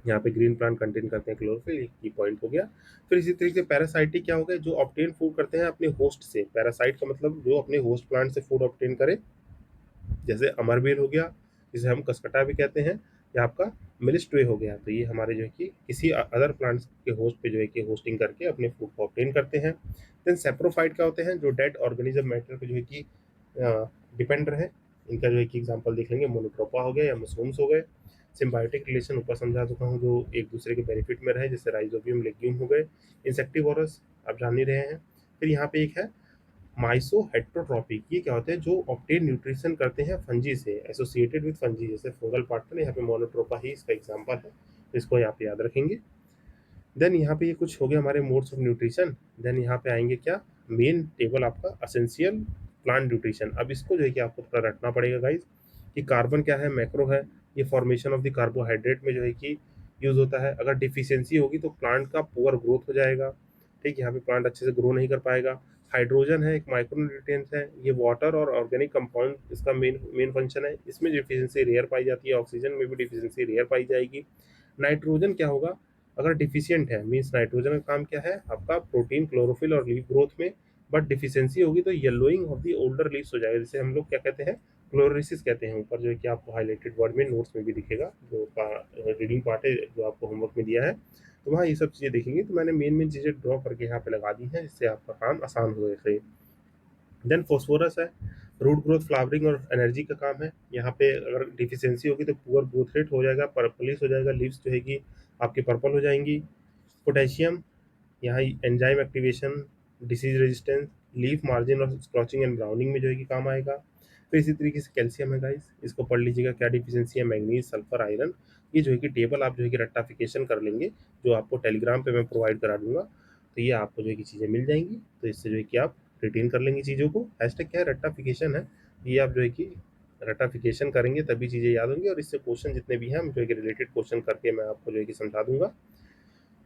यहाँ पे ग्रीन प्लांट कंटेन करते हैं क्लोरोफिल, एक की पॉइंट हो गया। फिर इसी तरीके से पैरासाइटिक क्या हो गए, जो ऑब्टेन फूड करते हैं अपने होस्ट से। पैरासाइट का मतलब जो अपने होस्ट प्लांट से फूड ऑब्टेन करे, जैसे अमरबेल हो गया, जिसे हम कसकटा भी कहते हैं, या आपका मिलिस्ट्रे हो गया। तो ये हमारे जो है कि किसी अदर प्लांट्स के होस्ट पे जो है कि होस्टिंग करके अपने फूड को ऑब्टेन करते हैं। देन सेप्रोफाइट क्या होते हैं, जो डेड ऑर्गेनिज्म मैटर पे जो है कि डिपेंड रहे। इनका जो है कि एग्जांपल देख लेंगे, मोनोट्रोपा हो गया या मशरूम्स हो गए। सिम्बायोटिक रिलेशन ऊपर समझा चुका हूँ, जो एक दूसरे के बेनिफिट में रहे, जैसे राइजोबियम लेग्यूम हो गए। इंसेक्टिवोरस आप जान ही रहे हैं। फिर यहाँ पे एक है माइसो हेट्रोट्रॉपिक, ये क्या होते हैं, जो ऑब्टेन न्यूट्रिशन करते हैं फंजी से, एसोसिएटेड विद फंजी, जैसे फंगल पार्टनर। यहाँ पे मोनोट्रोपा ही इसका एग्जांपल है, तो इसको यहाँ पे याद रखेंगे। देन यहाँ पे ये कुछ हो गया हमारे मोड्स ऑफ न्यूट्रिशन। देन यहाँ पे आएंगे क्या, मेन टेबल आपका असेंशियल प्लांट न्यूट्रिशन। अब इसको जो है कि आपको थोड़ा रटना पड़ेगा गाइज, कि कार्बन क्या है, मैक्रो है, ये फॉर्मेशन ऑफ द कार्बोहाइड्रेट में जो है कि यूज होता है। अगर डिफिशियंसी होगी तो प्लांट का पुअर ग्रोथ हो जाएगा। ठीक, यहाँ पे प्लांट अच्छे से ग्रो नहीं कर पाएगा। हाइड्रोजन है, एक माइक्रो न्यूट्रिएंट है, ये वाटर और ऑर्गेनिक कंपाउंड इसका मेन मेन फंक्शन है। इसमें डिफिशियंसी रेयर पाई जाती है, ऑक्सीजन में भी डिफिशियंसी रेयर पाई जाएगी। नाइट्रोजन क्या होगा, अगर डिफिशियंट है, मीन्स नाइट्रोजन का काम क्या है, आपका प्रोटीन, क्लोरोफिल और लीफ ग्रोथ में। बट डिफिशियंसी होगी तो yellowing of the older leaves हो जाएगा, जिसे हम लोग क्या कहते हैं, क्लोरोसिस कहते हैं। ऊपर जो है कि आपको हाईलाइटेड वर्ड में नोट्स में भी दिखेगा, जो रीडिंग पार्ट है जो आपको होमवर्क में दिया है, तो वहाँ ये सब चीज़ें दिखेंगी। तो मैंने मेन मेन चीज़ें ड्रॉ करके यहाँ पे लगा दी हैं, जिससे आपका काम आसान हो जाए। देन फॉस्फोरस है, रूट ग्रोथ, फ्लावरिंग और एनर्जी का काम है। यहाँ पे अगर डिफिशियंसी होगी तो पुअर ग्रोथ रेट हो जाएगा, पर्पलिश हो जाएगा, लीव्स जो है कि आपकी पर्पल हो जाएंगी। पोटेशियम, यहाँ enzyme activation, disease resistance, leaf margin और स्क्रॉचिंग एंड ब्राउनिंग में जो है कि काम आएगा। फिर इसी तरीके से कैल्शियम है गाइस, इसको पढ़ लीजिएगा, क्या डिफिशियंसी है, मैग्नीज, सल्फर, आयरन। ये जो है कि टेबल आप जो है कि रट्टाफिकेशन कर लेंगे, जो आपको टेलीग्राम पे मैं प्रोवाइड करा दूंगा। तो ये आपको जो है कि चीज़ें मिल जाएंगी, तो इससे जो है कि आप रिटेन कर लेंगे चीज़ों को। हैशटैग क्या है, रट्टाफिकेशन है। ये आप जो है कि रट्टाफिकेशन करेंगे तभी चीज़ें याद होंगी, और इससे क्वेश्चन जितने भी हैं हम जो है कि रिलेटेड क्वेश्चन करके मैं आपको जो है कि समझा दूंगा।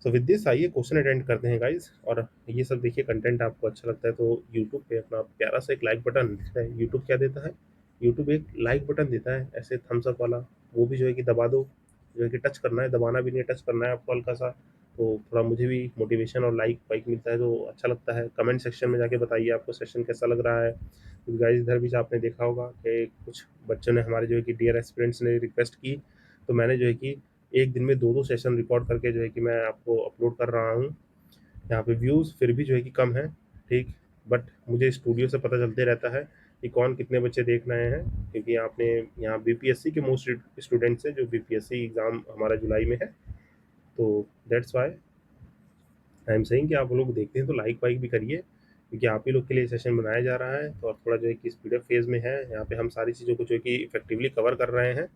तो विद दिस आइए क्वेश्चन अटेंड करते हैं गाइज। और ये सब देखिए, कंटेंट आपको अच्छा लगता है तो यूट्यूब पे अपना प्यारा सा एक लाइक बटन दिखता है। यूट्यूब क्या देता है, यूट्यूब एक लाइक बटन देता है, ऐसे थम्स अप वाला, वो भी जो है कि दबा दो। जो है कि टच करना है, दबाना भी नहीं है, टच करना है आपको हल्का सा। तो थोड़ा मुझे भी मोटिवेशन और लाइक वाइक मिलता है, तो अच्छा लगता है। कमेंट सेक्शन में जाके बताइए आपको सेशन कैसा लग रहा है। तो गाइज इधर भी आपने देखा होगा कि कुछ बच्चों ने, हमारे जो है कि डियर एस्पिरेंट्स ने रिक्वेस्ट की, तो मैंने जो है कि एक दिन में 2-2 सेशन रिकॉर्ड करके जो है कि मैं आपको अपलोड कर रहा हूँ। यहाँ पे व्यूज़ फिर भी जो है कि कम है, ठीक, बट मुझे स्टूडियो से पता चलते रहता है कि कौन कितने बच्चे देख रहे हैं, क्योंकि आपने यहाँ बीपीएससी के मोस्ट स्टूडेंट्स हैं, जो बीपीएससी एग्ज़ाम हमारा जुलाई में है। तो that's why I am saying कि आप लोग देखते हैं तो लाइक वाइक भी करिए, क्योंकि आप ही लोग के लिए सेशन बनाया जा रहा है। तो और थोड़ा जो है कि स्पीड अप फेज़ में है, यहाँ पे हम सारी चीज़ों को जो है कि इफेक्टिवली कवर कर रहे हैं।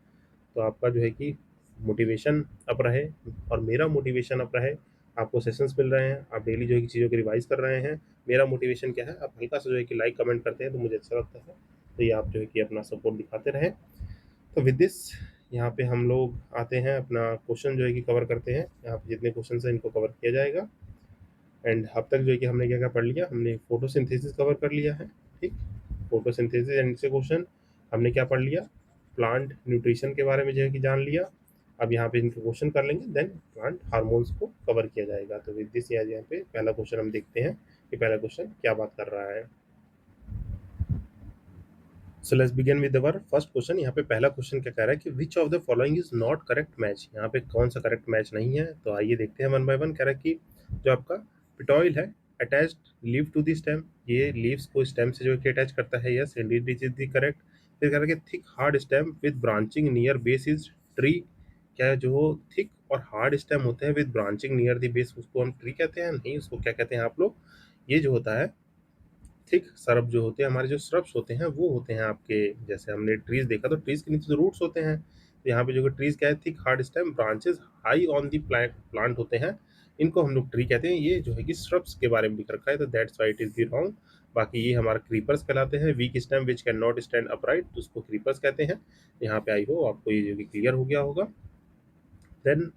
तो आपका जो है कि मोटिवेशन अप रहे, और मेरा मोटिवेशन अप रहे। आपको सेशंस मिल रहे हैं, आप डेली जो है कि चीज़ों की रिवाइज कर रहे हैं। मेरा मोटिवेशन क्या है, आप हल्का सा जो है कि लाइक कमेंट करते हैं तो मुझे अच्छा लगता है। तो ये आप जो है कि अपना सपोर्ट दिखाते रहें। तो विद दिस यहाँ पे हम लोग आते हैं, अपना क्वेश्चन जो है कि कवर करते हैं। यहाँ पे जितने क्वेश्चन हैं इनको कवर किया जाएगा। एंड अब तक जो है कि हमने क्या क्या पढ़ लिया, हमने फोटोसिंथेसिस कवर कर लिया है, ठीक, फोटोसिंथेसिस एंड से क्वेश्चन हमने क्या पढ़ लिया, प्लांट न्यूट्रिशन के बारे में जो है कि जान लिया। अब यहाँ पे इनके क्वेश्चन कर लेंगे, देन प्लांट हार्मोन्स को कवर किया जाएगा। तो विद दिस यहाँ पे पहला क्वेश्चन हम देखते हैं कि पहला क्वेश्चन क्या बात कर रहा है। So let's begin with our first question. यहाँ पे पहला क्वेश्चन क्या कह रहा है कि which of the following is not correct match, यहाँ पे कौन सा करेक्ट मैच नहीं है। तो आइए देखते हैं वन बाय वन। कह रहा है कि जो आपका पिटॉइल है, attached leave to the stem, ये लीव्स को स्टेम से जो है कि अटैच करता है, yes indeed is the correct. फिर कह रहा है कि thick hard stem with branching near base is tree, क्या है, जो थिक और हार्ड स्टेम होते हैं with branching near the base, उसको हम ट्री कहते हैं, नहीं, उसको क्या कहते हैं आप लोग, ये जो होता है थिक सरब, जो होते हैं हमारे, जो श्रब्स होते हैं वो होते हैं आपके, जैसे हमने ट्रीज देखा तो ट्रीज के नीचे तो रूट्स होते हैं। तो यहाँ पे जो ट्रीज क्या है, thick hard stem, branches high on the plant होते हैं, इनको हम लोग ट्री कहते हैं। ये जो है कि श्रब्स के बारे में लिख रखा है, तो that's why it is the wrong. बाकी ये हमारा क्रीपर्स कहलाते हैं। Week stem which can not stand upright, तो उसको क्रीपर्स कहते हैं। यहाँ पे आई हो आपको ये जो कि क्लियर हो गया होगा। देन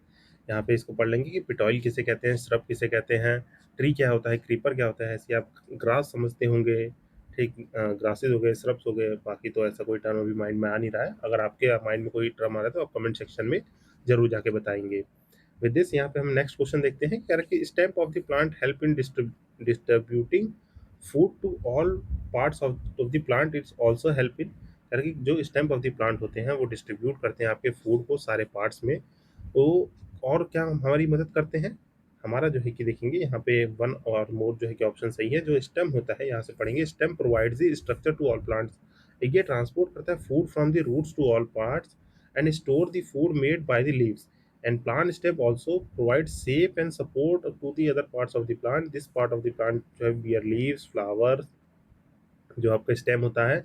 यहाँ पे इसको पढ़ लेंगे कि पिटॉइल किसे कहते हैं, श्रब किसे कहते हैं, ट्री क्या होता है, क्रीपर क्या होता है। ऐसे आप ग्रास समझते होंगे, ठीक, ग्रासेस हो गए, श्रब्स हो गए। बाकी तो ऐसा कोई टर्म अभी माइंड में आ नहीं रहा है। अगर आपके माइंड में कोई टर्म आ रहा है तो आप कमेंट सेक्शन में जरूर जाके बताएंगे। विद दिस यहाँ पे हम नेक्स्ट क्वेश्चन देखते हैं, क्या कि stem of the plant help in distributing food to all parts of the plant, it's also help in, यानी कि जो स्टेम ऑफ द प्लांट होते हैं वो डिस्ट्रीब्यूट करते हैं आपके फूड को सारे पार्ट्स में। तो और क्या हमारी मदद करते हैं, हमारा जो है कि देखेंगे यहाँ पे वन और मोर जो है कि ऑप्शन सही है। जो स्टेम होता है यहाँ से पढ़ेंगे, stem provides the structure to all plants. ये ट्रांसपोर्ट करता है food from the roots to all parts and store the food made by the leaves. And plant stem also provide safe and support to the other parts of the plant. This part of the plant जो है beer leaves, flowers, जो आपका stem होता है,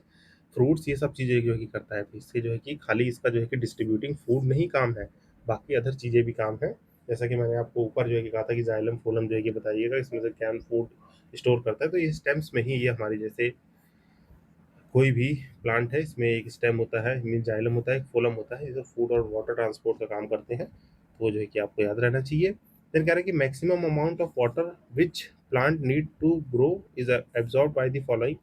fruits, ये सब चीज़ें जो है कि करता है। तो इससे जो है कि खाली इसका जो है कि डिस्ट्रीब्यूटिंग फूड नहीं काम है, बाकी अदर चीज़ें भी काम है। जैसा कि मैंने आपको ऊपर जो है कि कहा था कि जाइलम फोलम जो है कि बताइएगा, इसमें से कैन फूड स्टोर करता है। तो ये स्टेम्स में ही ये हमारी जैसे कोई भी प्लांट है इसमें एक स्टेम होता है, मीन जाइलम होता है, एक फोलम होता है, ये सब फूड और वाटर ट्रांसपोर्ट का काम करते हैं। तो वो जो है कि आपको याद रहना चाहिए। देन कह रहे हैं कि maximum amount of water which plant need to grow is absorb by the following.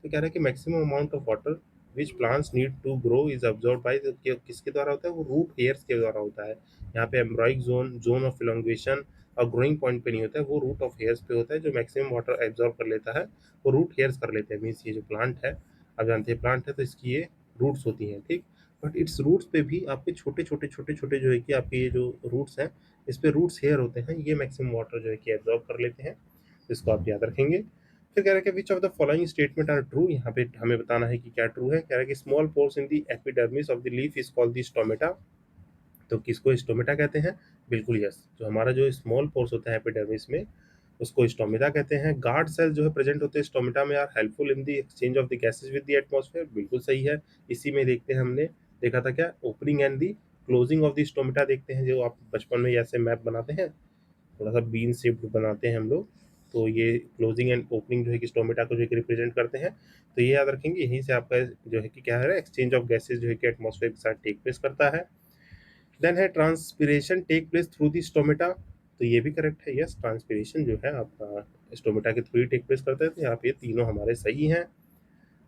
तो कह रहे हैं कि maximum amount of water which plants need to grow is absorb by, किसके द्वारा होता है, वो रूट हेयर्स के द्वारा होता है। यहाँ पे एम्ब्रॉइक जोन, जोन ऑफ इलोंगेशन और ग्रोइंग पॉइंट पे नहीं होता है, वो रूट ऑफ हेयर्स पे होता है। जो मैक्सिमम वाटर एब्जॉर्ब कर लेता है वो रूट हेयर्स कर लेते हैं। मीन्स ये जो प्लांट है, आप जानते हैं प्लांट है तो इसकी ये रूट्स होती हैं, ठीक। बट इट्स रूट्स पे भी आपके छोटे छोटे छोटे छोटे जो है कि आपके ये जो रूट्स हैं, इस पे रूट्स हेयर होते हैं, ये मैक्सिमम वाटर जो है कि एब्जॉर्ब कर लेते हैं। इसको आप याद रखेंगे। फिर कह रहा है कि which of the following statement are true. यहाँ पे हमें बताना है कि क्या ट्रू है। कह रहा है कि small pores in the epidermis of the leaf is called the stomata. तो किसको स्टोमेटा कहते हैं, बिल्कुल यस। जो हमारा जो स्मॉल पोर्स होता है एपिडर्मिस में, उसको स्टोमेटा कहते हैं। गार्ड सेल जो है प्रेजेंट होते हैं स्टोमेटा में, are helpful in the exchange of the gases with the atmosphere, बिल्कुल सही है। इसी में देखते हैं, हमने देखा था क्या, opening and the closing of the stomata देखते हैं, जो आप बचपन में ऐसे मैप बनाते हैं, थोड़ा सा बीन शेप्ड बनाते हैं हम लोग। तो ये क्लोजिंग एंड ओपनिंग जो है कि स्टोमेटा को जो है कि रिप्रेजेंट करते हैं। तो ये याद रखेंगे, यहीं से आपका जो है कि क्या है, एक्सचेंज ऑफ गैसेज जो है कि एटमॉस्फेयर के साथ टेक प्लेस करता है। देन है transpiration take place through the stomata. तो ये भी करेक्ट है, यस, ट्रांसपिरेशन जो है आपका स्टोमेटा के थ्रू ही टेक प्लेस करता है। तो यहाँ पे तीनों हमारे सही हैं।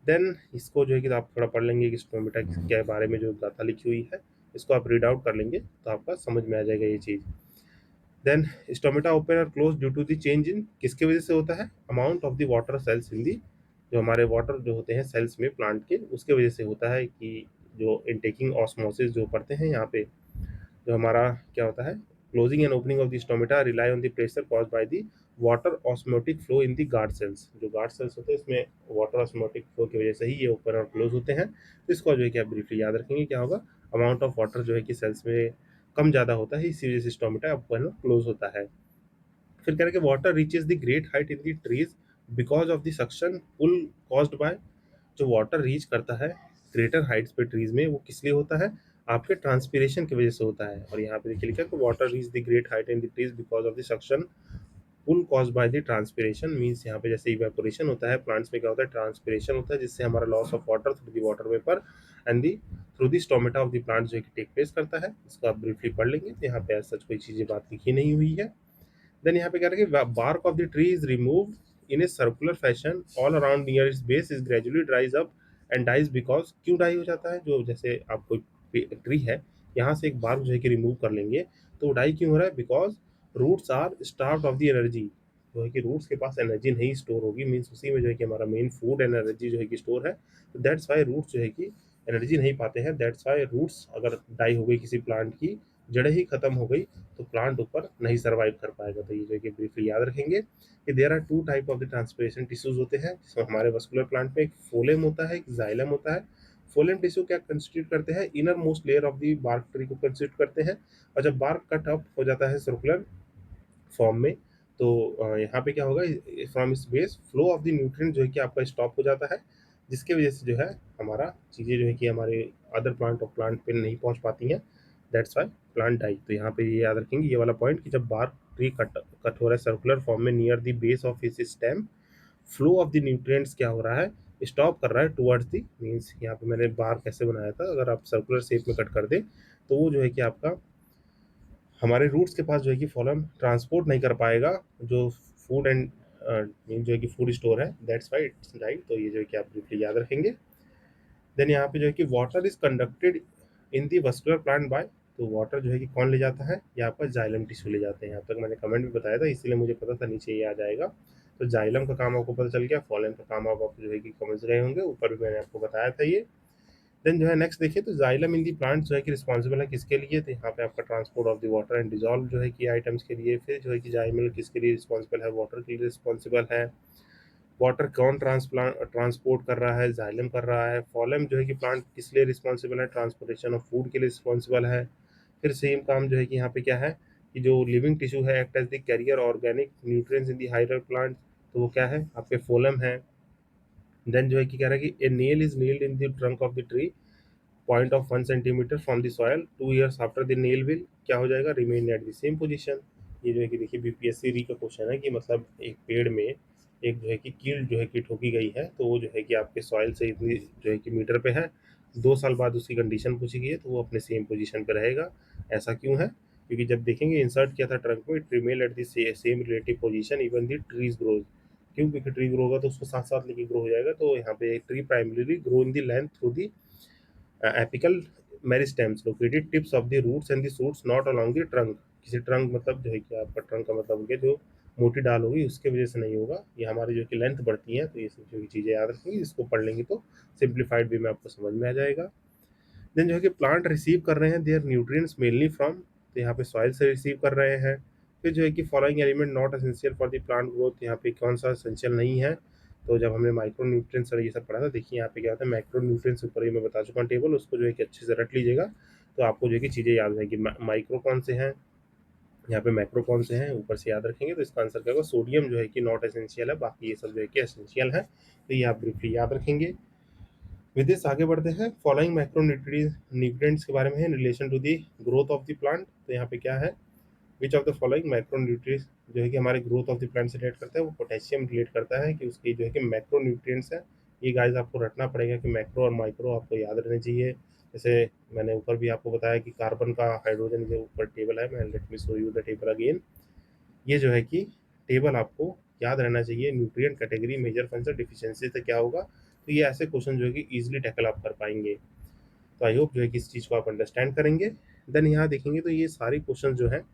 देन इसको जो है कि आप थोड़ा पढ़ लेंगे कि स्टोमेटा के बारे में जो गाथा लिखी हुई है, इसको आप रीड आउट कर लेंगे तो आपका समझ में आ जाएगा ये चीज़। देन स्टोमेटा ओपन और close due to the change in, किसके वजह से होता है, amount of the water cells in the, जो हमारे वाटर जो होते हैं सेल्स में प्लांट के, उसके वजह से होता है कि जो इनटेकिंग ऑस्मोसिस जो पढ़ते हैं यहाँ पे, जो हमारा क्या होता है, closing and opening of the stomata rely on the pressure caused by the water osmotic flow in the guard cells. जो गार्ड सेल्स होते हैं इसमें वाटर ऑस्मोटिक फ्लो की वजह से ही ये ओपन और क्लोज होते हैं। तो इसको जो है कि आप ब्रीफली याद रखेंगे, क्या होगा, अमाउंट ऑफ वाटर जो है कि सेल्स में कम ज़्यादा होता है, इसी वजह से स्टोमेटा ओपन और क्लोज होता है। फिर कह रहे हैं कि water reaches the great height in the trees because of the suction pull caused by. जो वाटर रीच करता है ग्रेटर हाइट्स पे ट्रीज में, वो किस लिए होता है, आपके ट्रांसपीरेशन की वजह से होता है। और यहाँ पे देखिए लिखा है कि water reach the great height in the trees because of the suction pull cause by the transpiration. Means यहाँ पे जैसे इवेपोरेशन होता है प्लांट्स में, क्या होता है, ट्रांसपीरेशन होता है, जिससे हमारा loss of water through the water vapour and the through the stomata of the plant जो है कि टेक प्लेस करता है। इसको आप ब्रीफली पढ़ लेंगे। तो यहाँ पे सच कोई चीज़ें बात लिखी नहीं हुई है। देन यहाँ पे कह रहे हैं कि bark of the tree is removed in a circular fashion all around near its base is gradually dries up and dies because, क्यों डाई हो जाता है, जो जैसे आप कोई ट्री है, यहाँ से एक बार्क जो है कि रिमूव कर लेंगे तो डाई क्यों हो रहा है, because roots are starved of the energy. जो है कि रूट्स के पास एनर्जी नहीं स्टोर होगी, मीन्स उसी में जो है कि हमारा मेन फूड एनर्जी जो है कि स्टोर है। तो दैट्स वाई रूट्स जो है कि एनर्जी नहीं पाते हैं। दैट्स वाई रूट्स अगर डाई हो गई किसी प्लांट की, जड़ें ही खत्म हो गई, तो प्लांट ऊपर नहीं सर्वाइव कर पाएगा। तो ये जो है कि ब्रीफली याद रखेंगे कि there are two type of the transpiration tissues होते हैं। जिसमें हमारे वस्कुलर प्लांट में एक फोलेम होता है, एक जाइलम होता है। फोलेम टिश्यू क्या कंस्टिट्यूट करते हैं, inner most layer of the bark tree को कंस्टिट्यूट करते हैं। और जब बार्क कट अप हो जाता है सर्कुलर फॉर्म में, तो यहाँ पे क्या होगा, फ्रॉम इस base flow of the nutrient जो है कि आपका स्टॉप हो जाता है, जिसके वजह से जो है हमारा चीज़ें जो है कि हमारे अदर प्लांट और प्लांट पे नहीं पहुँच पाती हैं। That's why plant die. तो यहाँ पे ये याद रखेंगे ये वाला पॉइंट कि जब बार्क ट्री कट कट हो रहा है सर्कुलर फॉर्म में near the base of his stem, flow of the nutrients क्या हो रहा है, स्टॉप कर रहा है टुवर्ड्स दी, मीन्स यहाँ पे मैंने बार कैसे बनाया था, अगर आप सर्कुलर शेप में कट कर दें तो वो जो है कि आपका हमारे रूट्स के पास जो है कि फॉलन ट्रांसपोर्ट नहीं कर पाएगा, जो फूड एंड जो है कि फूड स्टोर है। That's why it's right. तो ये जो है कि आप ब्रीफली याद रखेंगे। देन यहाँ पे जो है कि water is conducted in the vascular plant by. तो वाटर जो है कि कौन ले जाता है, यहाँ पर जाइलम टिश्यू ले जाते हैं। यहाँ तक मैंने कमेंट भी बताया था, इसीलिए मुझे पता था नीचे ये आ जाएगा। तो जाइलम का काम आपको पता चल गया, फॉलन का काम आप जो है कि समझ गए होंगे, ऊपर भी मैंने आपको बताया था ये। देन जो है नेक्स्ट देखिए तो जाइलम इन दी प्लांट जो है कि रिस्पॉन्सिबल है किसके लिए, तो यहाँ पे आपका transport of the water and dissolve जो है कि आइटम्स के लिए। फिर जो है कि जाइलम किसके लिए रिस्पॉन्सिबल है, वाटर के लिए रिस्पॉन्सिबल है। वाटर कौन ट्रांसपोर्ट कर रहा है, जाइलम कर रहा है। फॉलम जो है कि प्लांट किस लिए रिस्पॉन्सिबल है, ट्रांसपोर्टेशन ऑफ फूड के लिए रिस्पॉन्सिबल है। फिर सेम काम जो है कि यहाँ पे क्या है कि जो लिविंग टिश्यू है act as the carrier organic nutrients in the higher plant, तो वो क्या है आपके फोलम है। देन जो है कि कह रहा है कि ए nail is nailed in the trunk of the tree point of 1 centimetre from the soil 2 years after the nail will क्या हो जाएगा, remain at the same position. ये जो है कि देखिए बीपीएससी री का क्वेश्चन है कि मतलब एक पेड़ में एक जो है कि कील जो है कि ठोकी गई है, तो वो जो है कि आपके सॉइल से इतनी जो है कि मीटर पे है, 2 साल बाद उसकी कंडीशन पूछी गई है तो वो अपने सेम पोजीशन पे रहेगा। ऐसा क्यों है, क्योंकि जब देखेंगे इंसर्ट किया था ट्रंक में, it remain at the same relative position even the trees grows. क्यों, क्योंकि ट्री ग्रो होगा तो उसको साथ साथ लेके ग्रो हो जाएगा। तो यहाँ पे tree primarily grow in the length through the apical meristems located tips of the roots and the shoots not along the trunk. किसी ट्रंक मतलब जो है कि आपका ट्रंक का मतलब हो गया जो मोटी डाल होगी उसके वजह से नहीं होगा, ये हमारी जो कि लेंथ बढ़ती है। तो ये सब जो कि चीज़ें याद रखेंगे, इसको पढ़ लेंगे तो सिंप्लीफाइड वे में आपको समझ में आ जाएगा। देन जो है कि प्लांट रिसीव कर रहे हैं देयर न्यूट्रिएंट्स मेनली फ्रॉम, तो यहाँ पे सॉइल से रिसीव कर रहे हैं। फिर जो है कि following element not essential for the plant growth, यहाँ पे कौन सा एसेंशियल नहीं है। तो जब हमने माइक्रो न्यूट्रिएंट्स और ये सब पढ़ा था, देखिए यहाँ पे क्या होता है मैक्रो न्यूट्रिएंट्स ऊपर ही मैं बता चुका हूँ टेबल, उसको जो है कि अच्छे से रट लीजिएगा तो आपको जो है कि चीज़ें याद रहेंगी। माइक्रो कौन से हैं, यहाँ पे मैक्रो कौन से हैं, ऊपर से याद रखेंगे तो इसका आंसर क्या होगा, सोडियम जो है कि नॉट एसेंशियल है, बाकी ये सब जो है कि एसेंशियल है। तो ये आप ब्रीफली याद रखेंगे। विद दिस आगे बढ़ते हैं, फॉलोइंग मैक्रो न्यूट्रिएंट्स के बारे में है in relation to the growth of the plant. तो यहाँ पे क्या है, which of the following macro nutrients जो है कि हमारे ग्रोथ ऑफ द प्लांट से रिलेट करता है, वो पोटेशियम रिलेट करता है कि उसकी जो है कि मैक्रो न्यूट्रिएंट्स है। ये गाइस आपको रटना पड़ेगा कि मैक्रो और माइक्रो आपको याद रहने चाहिए। जैसे मैंने ऊपर भी आपको बताया कि कार्बन का हाइड्रोजन जो ऊपर टेबल है, मैं let me show you the table again. ये जो है कि टेबल आपको याद रहना चाहिए, nutrient category major function deficiency से क्या होगा। तो ये ऐसे क्वेश्चन जो है कि इजीली टैकल आप कर पाएंगे। तो आई होप जो है कि इस चीज़ को आप अंडरस्टैंड करेंगे। देन यहाँ देखेंगे तो ये सारे क्वेश्चन जो हैं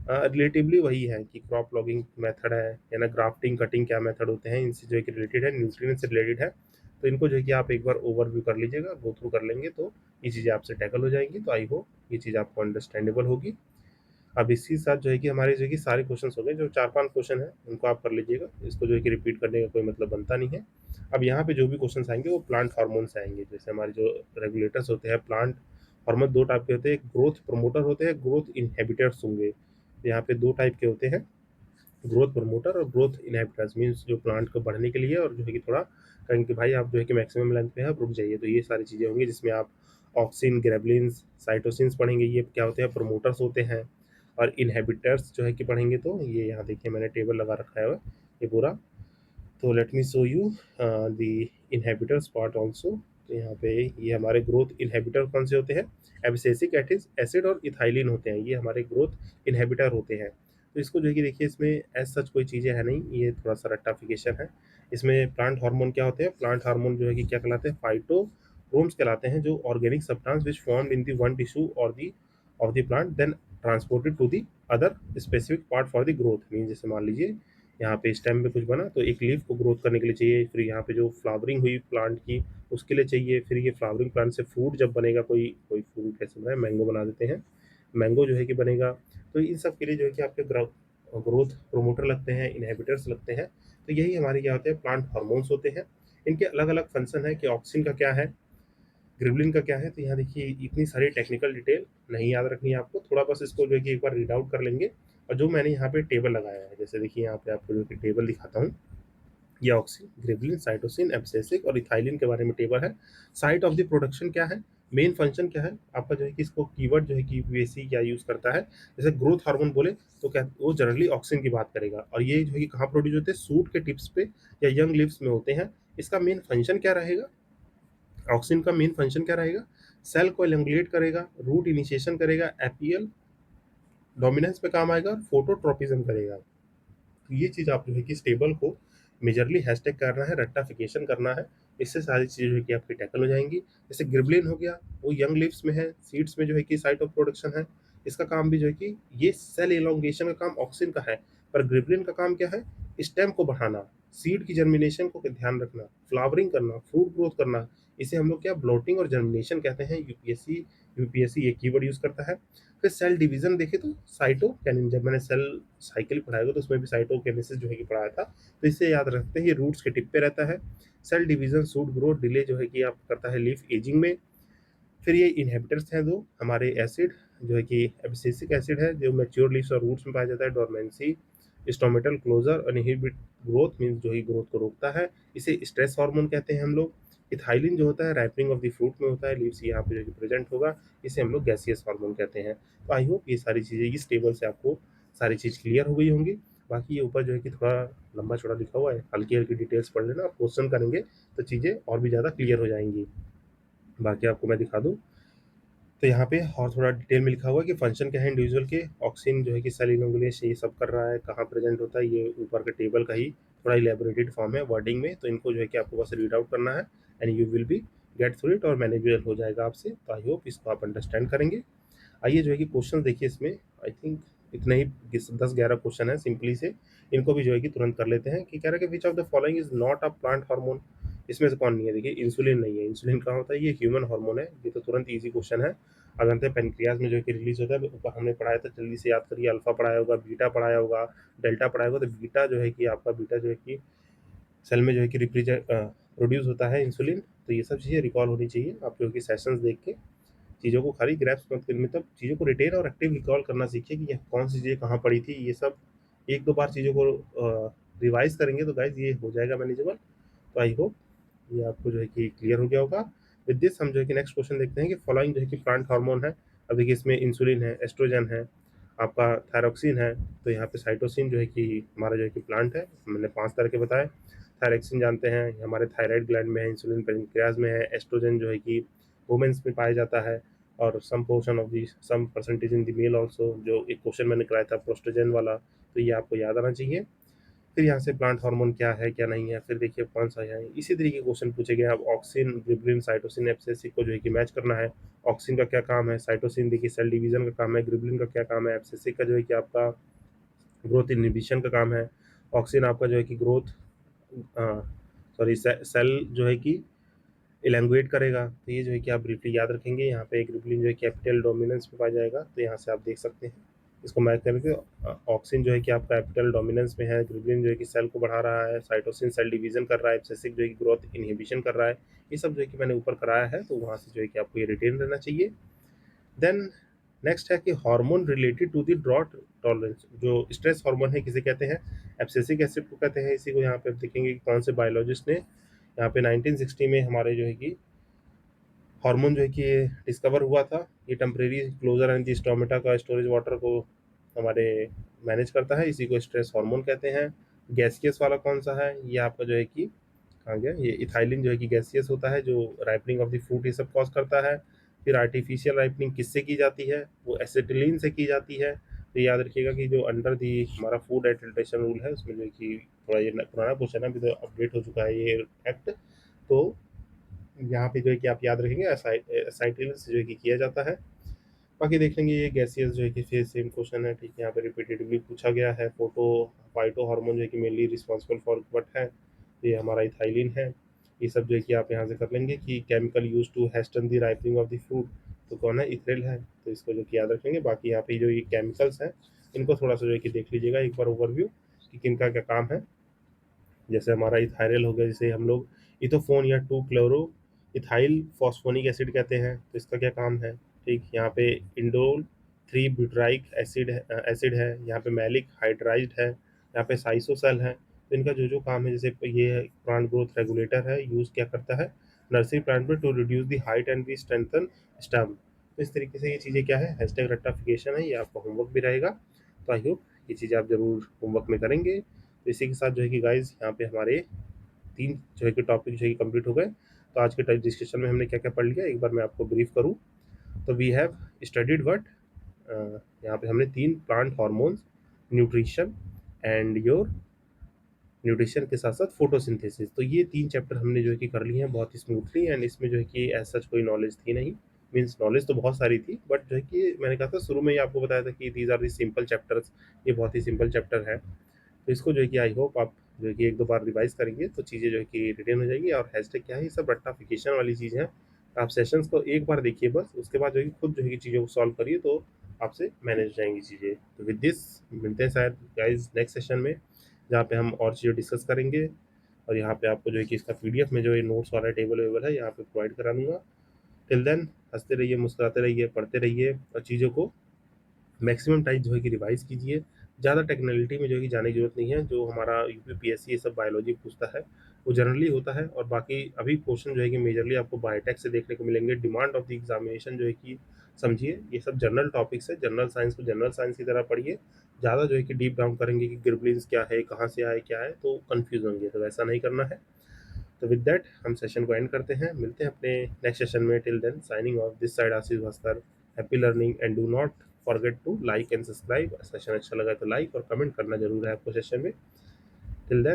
रिलेटिवली वही है कि क्रॉप लॉगिंग मेथड है या ना ग्राफ्टिंग कटिंग क्या मेथड होते हैं, इनसे जो है कि रिलेटेड है, न्यूट्रिएंट से रिलेटेड है। तो इनको जो है कि आप एक बार ओवरव्यू कर लीजिएगा, गो थ्रू कर लेंगे तो ये चीज़ें आपसे टैकल हो जाएंगी। तो आई होप ये चीज़ आपको अंडरस्टैंडेबल होगी। अब इसी साथ जो है कि हमारे जो है कि सारे क्वेश्चंस हो गए, जो 4-5 क्वेश्चन हैं उनको आप कर लीजिएगा, इसको जो है कि रिपीट करने का कोई मतलब बनता नहीं है। अब यहाँ पे जो भी क्वेश्चंस आएंगे वो प्लांट हार्मोन से आएंगे। जैसे हमारे जो रेगुलेटर्स होते हैं प्लांट हार्मोन, 2 टाइप के होते हैं, एक ग्रोथ प्रमोटर होते हैं, ग्रोथ इनहिबिटर्स होंगे। तो यहाँ पे 2 टाइप के होते हैं, ग्रोथ प्रमोटर और ग्रोथ इनहिबिटर्स, मीन्स जो प्लांट को बढ़ने के लिए और जो है कि थोड़ा कहेंगे कि भाई आप जो है कि मैक्सिमम लेंथ पे है आप रुक जाइए। तो ये सारी चीज़ें होंगी जिसमें आप ऑक्सिन, ग्रेबलिन्स, साइटोसिन्स पढ़ेंगे, ये क्या होते हैं, प्रमोटर्स होते हैं। और इनहिबिटर्स जो है कि पढ़ेंगे तो ये यहाँ देखिए मैंने टेबल लगा रखा है ये पूरा। तो late me show you the inhibitors part also. तो यहाँ पे ये हमारे ग्रोथ इनहिबिटर कौन से होते हैं, एब्सिसिक एसिड और इथाइलिन होते हैं, ये हमारे ग्रोथ इनहिबिटर होते हैं। तो इसको जो है कि देखिए इसमें एज सच कोई चीज़ें है नहीं, ये थोड़ा सा रट्टाफिकेशन है। इसमें प्लांट हार्मोन क्या होते हैं, प्लांट हार्मोन जो है कि क्या कहलाते हैं, फाइटोक्रोम्स कहलाते हैं, जो organic substance which formed in the one tissue और the of the plant then transported to the other specific part for the growth. Mean जैसे मान लीजिए यहाँ पे स्टेम पे कुछ बना तो एक लीफ को ग्रोथ करने के लिए चाहिए, फिर यहाँ पे जो फ्लावरिंग हुई प्लांट की उसके लिए चाहिए, फिर ये फ्लावरिंग प्लांट से फ्रूट जब बनेगा, कोई कोई फ्रूट कैसे बनाए, मैंगो बना देते हैं, मैंगो जो है कि बनेगा। तो इन सब के लिए जो है कि आपके ग्रोथ प्रोमोटर लगते हैं, इनहिबिटर्स लगते हैं। तो यही हमारे क्या होते हैं, प्लांट हार्मोन्स होते हैं। इनके अलग अलग फंक्शन है कि ऑक्सिन का क्या है, ग्रिबलिन का क्या है। तो यहाँ देखिए इतनी सारी टेक्निकल डिटेल नहीं याद रखनी है आपको, थोड़ा बस इसको जो है कि एक बार रीड आउट कर लेंगे। और जो मैंने यहाँ पे टेबल लगाया है, जैसे देखिए यहाँ पे आपको जो कि टेबल दिखाता हूँ, ये ऑक्सिन, ग्रिबलिन, साइटोसिन, एब्सिसिक और इथाइलिन के बारे में टेबल है। साइट ऑफ द प्रोडक्शन क्या है, मेन फंक्शन क्या है आपका, जो है कि इसको कीवर्ड जो है कि यूएसी क्या यूज करता है। जैसे ग्रोथ हार्मोन बोले तो क्या वो जनरली ऑक्सिन की बात करेगा, और ये जो है कि कहाँ प्रोड्यूस होते हैं, सूट के टिप्स पे या यंग लीव्स में होते हैं। इसका मेन फंक्शन क्या रहेगा, ऑक्सिन का मेन फंक्शन क्या रहेगा, सेल को एलंगुलेट करेगा, रूट इनिशिएशन करेगा, एपीएल डोमिनेंस पे काम आएगा, फोटोट्रोपिज्म करेगा। तो ये चीज़ आप जो है कि इस टेबल को मेजरली हैशटैग करना है, रट्टाफिकेशन करना है, इससे सारी चीज़ें जो है कि आपकी टैकल हो जाएंगी। जैसे ग्रिबलिन हो गया, वो यंग लीव्स में है, सीड्स में जो है कि साइट ऑफ प्रोडक्शन है। इसका काम भी जो है कि ये सेल एलोंगेशन का काम ऑक्सिन का है, पर ग्रिबलिन का काम क्या है, स्टेम को बढ़ाना, सीड की जर्मिनेशन को ध्यान रखना, फ्लावरिंग करना, फ्रूट ग्रोथ करना, इसे हम लोग क्या ब्लोटिंग और जर्मिनेशन कहते हैं। यूपीएससी ये कीवर्ड यूज करता है। फिर सेल डिवीजन देखे तो साइटोकिनेसिस, जब मैंने सेल साइकिल पढ़ाया था तो उसमें भी साइटोकिनेसिस जो है कि पढ़ाया था, तो इससे याद रखते हैं ये रूट्स के टिप पे रहता है। Cell division shoot growth delay जो है कि आप करता है लीफ एजिंग में। फिर ये इनहिबिटर्स हैं दो हमारे एसिड, जो है कि एब्सिसिक एसिड है जो मैच्योर लीव्स और रूट्स में पाया जाता है। डोरमेंसी, स्टोमेटल क्लोजर और इनहिबिट ग्रोथ मींस जो ही ग्रोथ को रोकता है। इसे स्ट्रेस हार्मोन कहते हैं हम लोग। इथाइलिन जो होता है राइपनिंग ऑफ द फ्रूट में होता है, लीव्स यहाँ पे जो कि प्रेजेंट होगा, इसे हम लोग गैसियस हार्मोन कहते हैं। तो आई होप ये सारी चीज़ें इस टेबल से आपको सारी चीज़ क्लियर हो गई होंगी। बाकी ये ऊपर जो है कि थोड़ा लंबा चौड़ा लिखा हुआ है, हल्की हल्की डिटेल्स पढ़ लेना और क्वेश्चन करेंगे तो चीज़ें और भी ज़्यादा क्लियर हो जाएंगी। बाकी आपको मैं दिखा दूँ तो यहाँ पे और थोड़ा डिटेल में लिखा हुआ है कि फंक्शन क्या है इंडिविजुअल के। ऑक्सिन जो है कि सेल इनोगुलेशन ये सब कर रहा है, कहाँ प्रेजेंट होता है, ये ऊपर के टेबल का ही थोड़ा इलेबोरेटेड फॉर्म है वर्डिंग में, तो इनको जो है कि आपको बस रीड आउट करना है and you will be get through it और मैनेजेबल हो जाएगा आपसे। तो आई होप इसको आप अंडरस्टैंड करेंगे। आइए जो है कि क्वेश्चन देखिए, इसमें आई थिंक इतने ही 10-11 क्वेश्चन है सिंपली से, इनको भी जो है कि तुरंत कर लेते हैं। कि कह रहा है कि which of the following is not a plant hormone. इसमें से कौन नहीं है, देखिए इंसुलिन नहीं है। इंसुलिन कहाँ होता है, ये ह्यूमन हार्मोन है। ये तो तुरंत इजी क्वेश्चन है। अगर पेनक्रियाज में जो है कि रिलीज होता है, ऊपर हमने पढ़ाया था, जल्दी से याद करिए। अल्फा पढ़ाया होगा, बीटा पढ़ाया होगा, डेल्टा पढ़ाया होगा। तो बीटा जो है कि आपका बीटा जो है कि सेल में जो है कि प्रोड्यूस होता है इंसुलिन। तो ये सब चीज़ें रिकॉल होनी चाहिए। आप जो है कि सेशंस देख के चीज़ों को खाली ग्रैप्स मत करिए, मतलब चीज़ों को रिटेन और एक्टिव रिकॉल करना सीखिए कि ये कौन सी चीज़ें कहाँ पड़ी थी। ये सब एक दो बार चीज़ों को रिवाइज करेंगे तो गाइज ये हो जाएगा मैनेजेबल। तो आई होप ये आपको जो है कि क्लियर हो गया होगा। विद दिस हम जो है कि नेक्स्ट क्वेश्चन देखते हैं कि फॉलोइंग जो है कि प्लांट हार्मोन है। अब देखिए इसमें इंसुलिन है, एस्ट्रोजन है, आपका थायरोक्सिन है। तो यहाँ पे साइटोसिन जो है कि हमारा जो है कि प्लांट है, मैंने 5 तरह के बताए। थायरोक्सिन जानते हैं, ये हमारे थायराइड ग्लैंड में है। इंसुलिन पेनक्रियाज में है। एस्ट्रोजन जो है कि वुमेन्स में पाया जाता है, और some portion of the some percentage in the male also. जो एक क्वेश्चन मैंने कराया था प्रोस्ट्रोजन वाला, तो ये आपको याद आना चाहिए। फिर यहाँ से प्लांट हार्मोन क्या है क्या नहीं है, फिर देखिए कौन सा है। इसी तरीके के क्वेश्चन पूछे गए। अब ऑक्सिन, ग्रिबलिन, साइटोसिन, एब्सिसिक को जो है कि मैच करना है। ऑक्सिन का क्या काम है, साइटोसिन देखिए सेल डिवीजन का काम है, ग्रिबलिन का क्या काम है, एब्सिसिक का जो है कि आपका ग्रोथ इनहिबिशन का काम है, ऑक्सिन आपका जो है कि ग्रोथ सॉरी सेल जो है कि इलैंगुएट करेगा। तो ये जो है कि आप ब्रीफली याद रखेंगे। यहाँ पे ग्रिबलिन जो है कैपिटल डोमिनेंस में पाया जाएगा, तो यहाँ से आप देख सकते हैं इसको मैच करके। ऑक्सिन जो है कि आपका कैपिटल डोमिनेंस में है, ग्रिबलिन जो है कि सेल को बढ़ा रहा है, साइटोसिन सेल डिवीजन कर रहा है, एब्सिसिक जो है कि ग्रोथ इनहिबिशन कर रहा है। ये सब जो है कि मैंने ऊपर कराया है, तो वहाँ से जो है कि आपको ये रिटेन रहना चाहिए। देन नेक्स्ट है कि hormone related to the drought tolerance. जो स्ट्रेस हार्मोन है किसे कहते हैं, एब्सिसिक एसिड को कहते हैं। इसी को यहाँ पे आप देखेंगे कि कौन से बायोलॉजिस्ट ने यहाँ पे 1960 में हमारे जो है कि हार्मोन जो है कि ये डिस्कवर हुआ था। ये temporary closer and the stomata का स्टोरेज वाटर को हमारे मैनेज करता है, इसी को स्ट्रेस हार्मोन कहते हैं। गैसियस वाला कौन सा है, ये आपका जो है कि कहाँ गया, ये इथाइलिन जो है कि गैसियस होता है, जो राइपनिंग ऑफ द फ्रूट ये सब कॉज करता है। फिर आर्टिफिशियल राइपनिंग किससे की जाती है, वो एसिटिलीन से की जाती है। तो याद रखिएगा कि जो अंडर दी हमारा फूड एडल्ट्रेशन रूल है, उसमें जो है कि थोड़ा ये पुराना क्वेश्चन है, अभी तो अपडेट हो चुका है ये फैक्ट। तो यहाँ पे जो है कि आप याद रखेंगे एसाइटिल से जो है कि किया जाता है। बाकी देख लेंगे ये गैसियस जो है कि फिर सेम क्वेश्चन है, ठीक है। यहाँ पे रिपीटेडली पूछा गया है। फाइटो हार्मोन जो है कि मेनली रिस्पॉन्सिबल फॉर वट है, तो ये हमारा इथाइलिन है। ये सब जो है कि आप यहाँ से कर लेंगे कि chemical use to hasten the ripening of the fruit, तो कौन है, इथ्रिल है। तो इसको जो कि याद रखेंगे। बाकी यहाँ पे जो ये केमिकल्स हैं, इनको थोड़ा सा जो है कि देख लीजिएगा एक बार ओवरव्यू कि किनका क्या काम है। जैसे हमारा इथाइल हो गया, जिसे हम लोग इथोफोन या 2 क्लोरो इथाइल फॉस्फोनिक एसिड कहते हैं। तो इसका क्या काम है, ठीक। यहाँ पे इंडोल 3 ब्यूटराइक एसिड है। यहाँ पे मैलिक हाइड्राइड है। यहाँ पे साइसोसेल है। तो इनका जो जो काम है, जैसे ये प्लांट ग्रोथ रेगुलेटर है, यूज़ क्या करता है नर्सरी प्लांट में to reduce the height and the strengthen stem. तो इस तरीके से ये चीज़ें क्या है, हैशटैग रेक्टाफिकेशन है। ये आपका होमवर्क भी रहेगा। तो आई होप ये चीज़ें आप ज़रूर होमवर्क में करेंगे। तो इसी के साथ जो है कि गाइज यहाँ पे हमारे 3 जो है कि टॉपिक जो है कि कंप्लीट हो गए। तो आज के डिस्कशन में हमने क्या क्या पढ़ लिया, एक बार मैं आपको ब्रीफ करूँ तो वी हैव स्टडीड व्हाट, यहाँ पे हमने 3 plant hormones, nutrition and your nutrition के साथ साथ फोटोसिंथेसिस। तो ये 3 चैप्टर हमने जो है कि कर लिए हैं बहुत ही स्मूथली। एंड इसमें जो है कि एज सच कोई नॉलेज थी नहीं, मीन्स नॉलेज तो बहुत सारी थी, बट जो है कि मैंने कहा था शुरू में ही आपको बताया था कि these are the simple chapters, ये बहुत ही सिंपल चैप्टर है। तो इसको जो है कि आई होप आप जो है कि 1-2 बार रिवाइज़ करेंगे तो चीज़ें जो है कि रिटेन हो जाएगी। और हैशटैग क्या है, ये सब रट्टाफिकेशन वाली चीज़ है। आप सेशंस को एक बार देखिए बस, उसके बाद जो है कि खुद जो है कि चीज़ों को सॉल्व करिए तो आपसे मैनेज हो जाएँगी चीज़ें। तो विद दिस मिलते हैं शायद गाइज़ नेक्स्ट सेशन में, जहाँ पे हम और चीज़ें डिस्कस करेंगे। और यहाँ पे आपको जो है कि इसका पीडीएफ में जो ये नोट्स वाला टेबल वेबल है यहाँ पे प्रोवाइड करा दूँगा। टिल देन हँसते रहिए, मुस्कुराते रहिए, पढ़ते रहिए और चीज़ों को मैक्सिमम टाइम जो है कि रिवाइज़ कीजिए। ज़्यादा टेक्निकलिटी में जो है कि जाने की ज़रूरत नहीं है। जो हमारा यूपीपीएससी ये सब बायोलॉजी पूछता है, वो जनरली होता है। और बाकी अभी क्वेश्चन जो है कि मेजरली आपको बायोटेक से देखने को मिलेंगे। डिमांड ऑफ द एग्ज़ामिनेशन जो है कि समझिए, ये सब जनरल टॉपिक्स है। जनरल साइंस को जनरल साइंस की तरह पढ़िए। ज़्यादा जो है कि डीप डाउन करेंगे कि गिबरेलिंस क्या है, कहाँ से आए, क्या है, तो कन्फ्यूज़ होंगे, तो वैसा नहीं करना है। तो विद दैट हम सेशन को एंड करते हैं। मिलते हैं अपने नेक्स्ट सेशन में। Till then signing off this side Ashish Bhaskar. Happy learning and do not forget to like and subscribe. Session अच्छा लगा तो लाइक और कमेंट करना जरूर है आपको सेशन में। Till then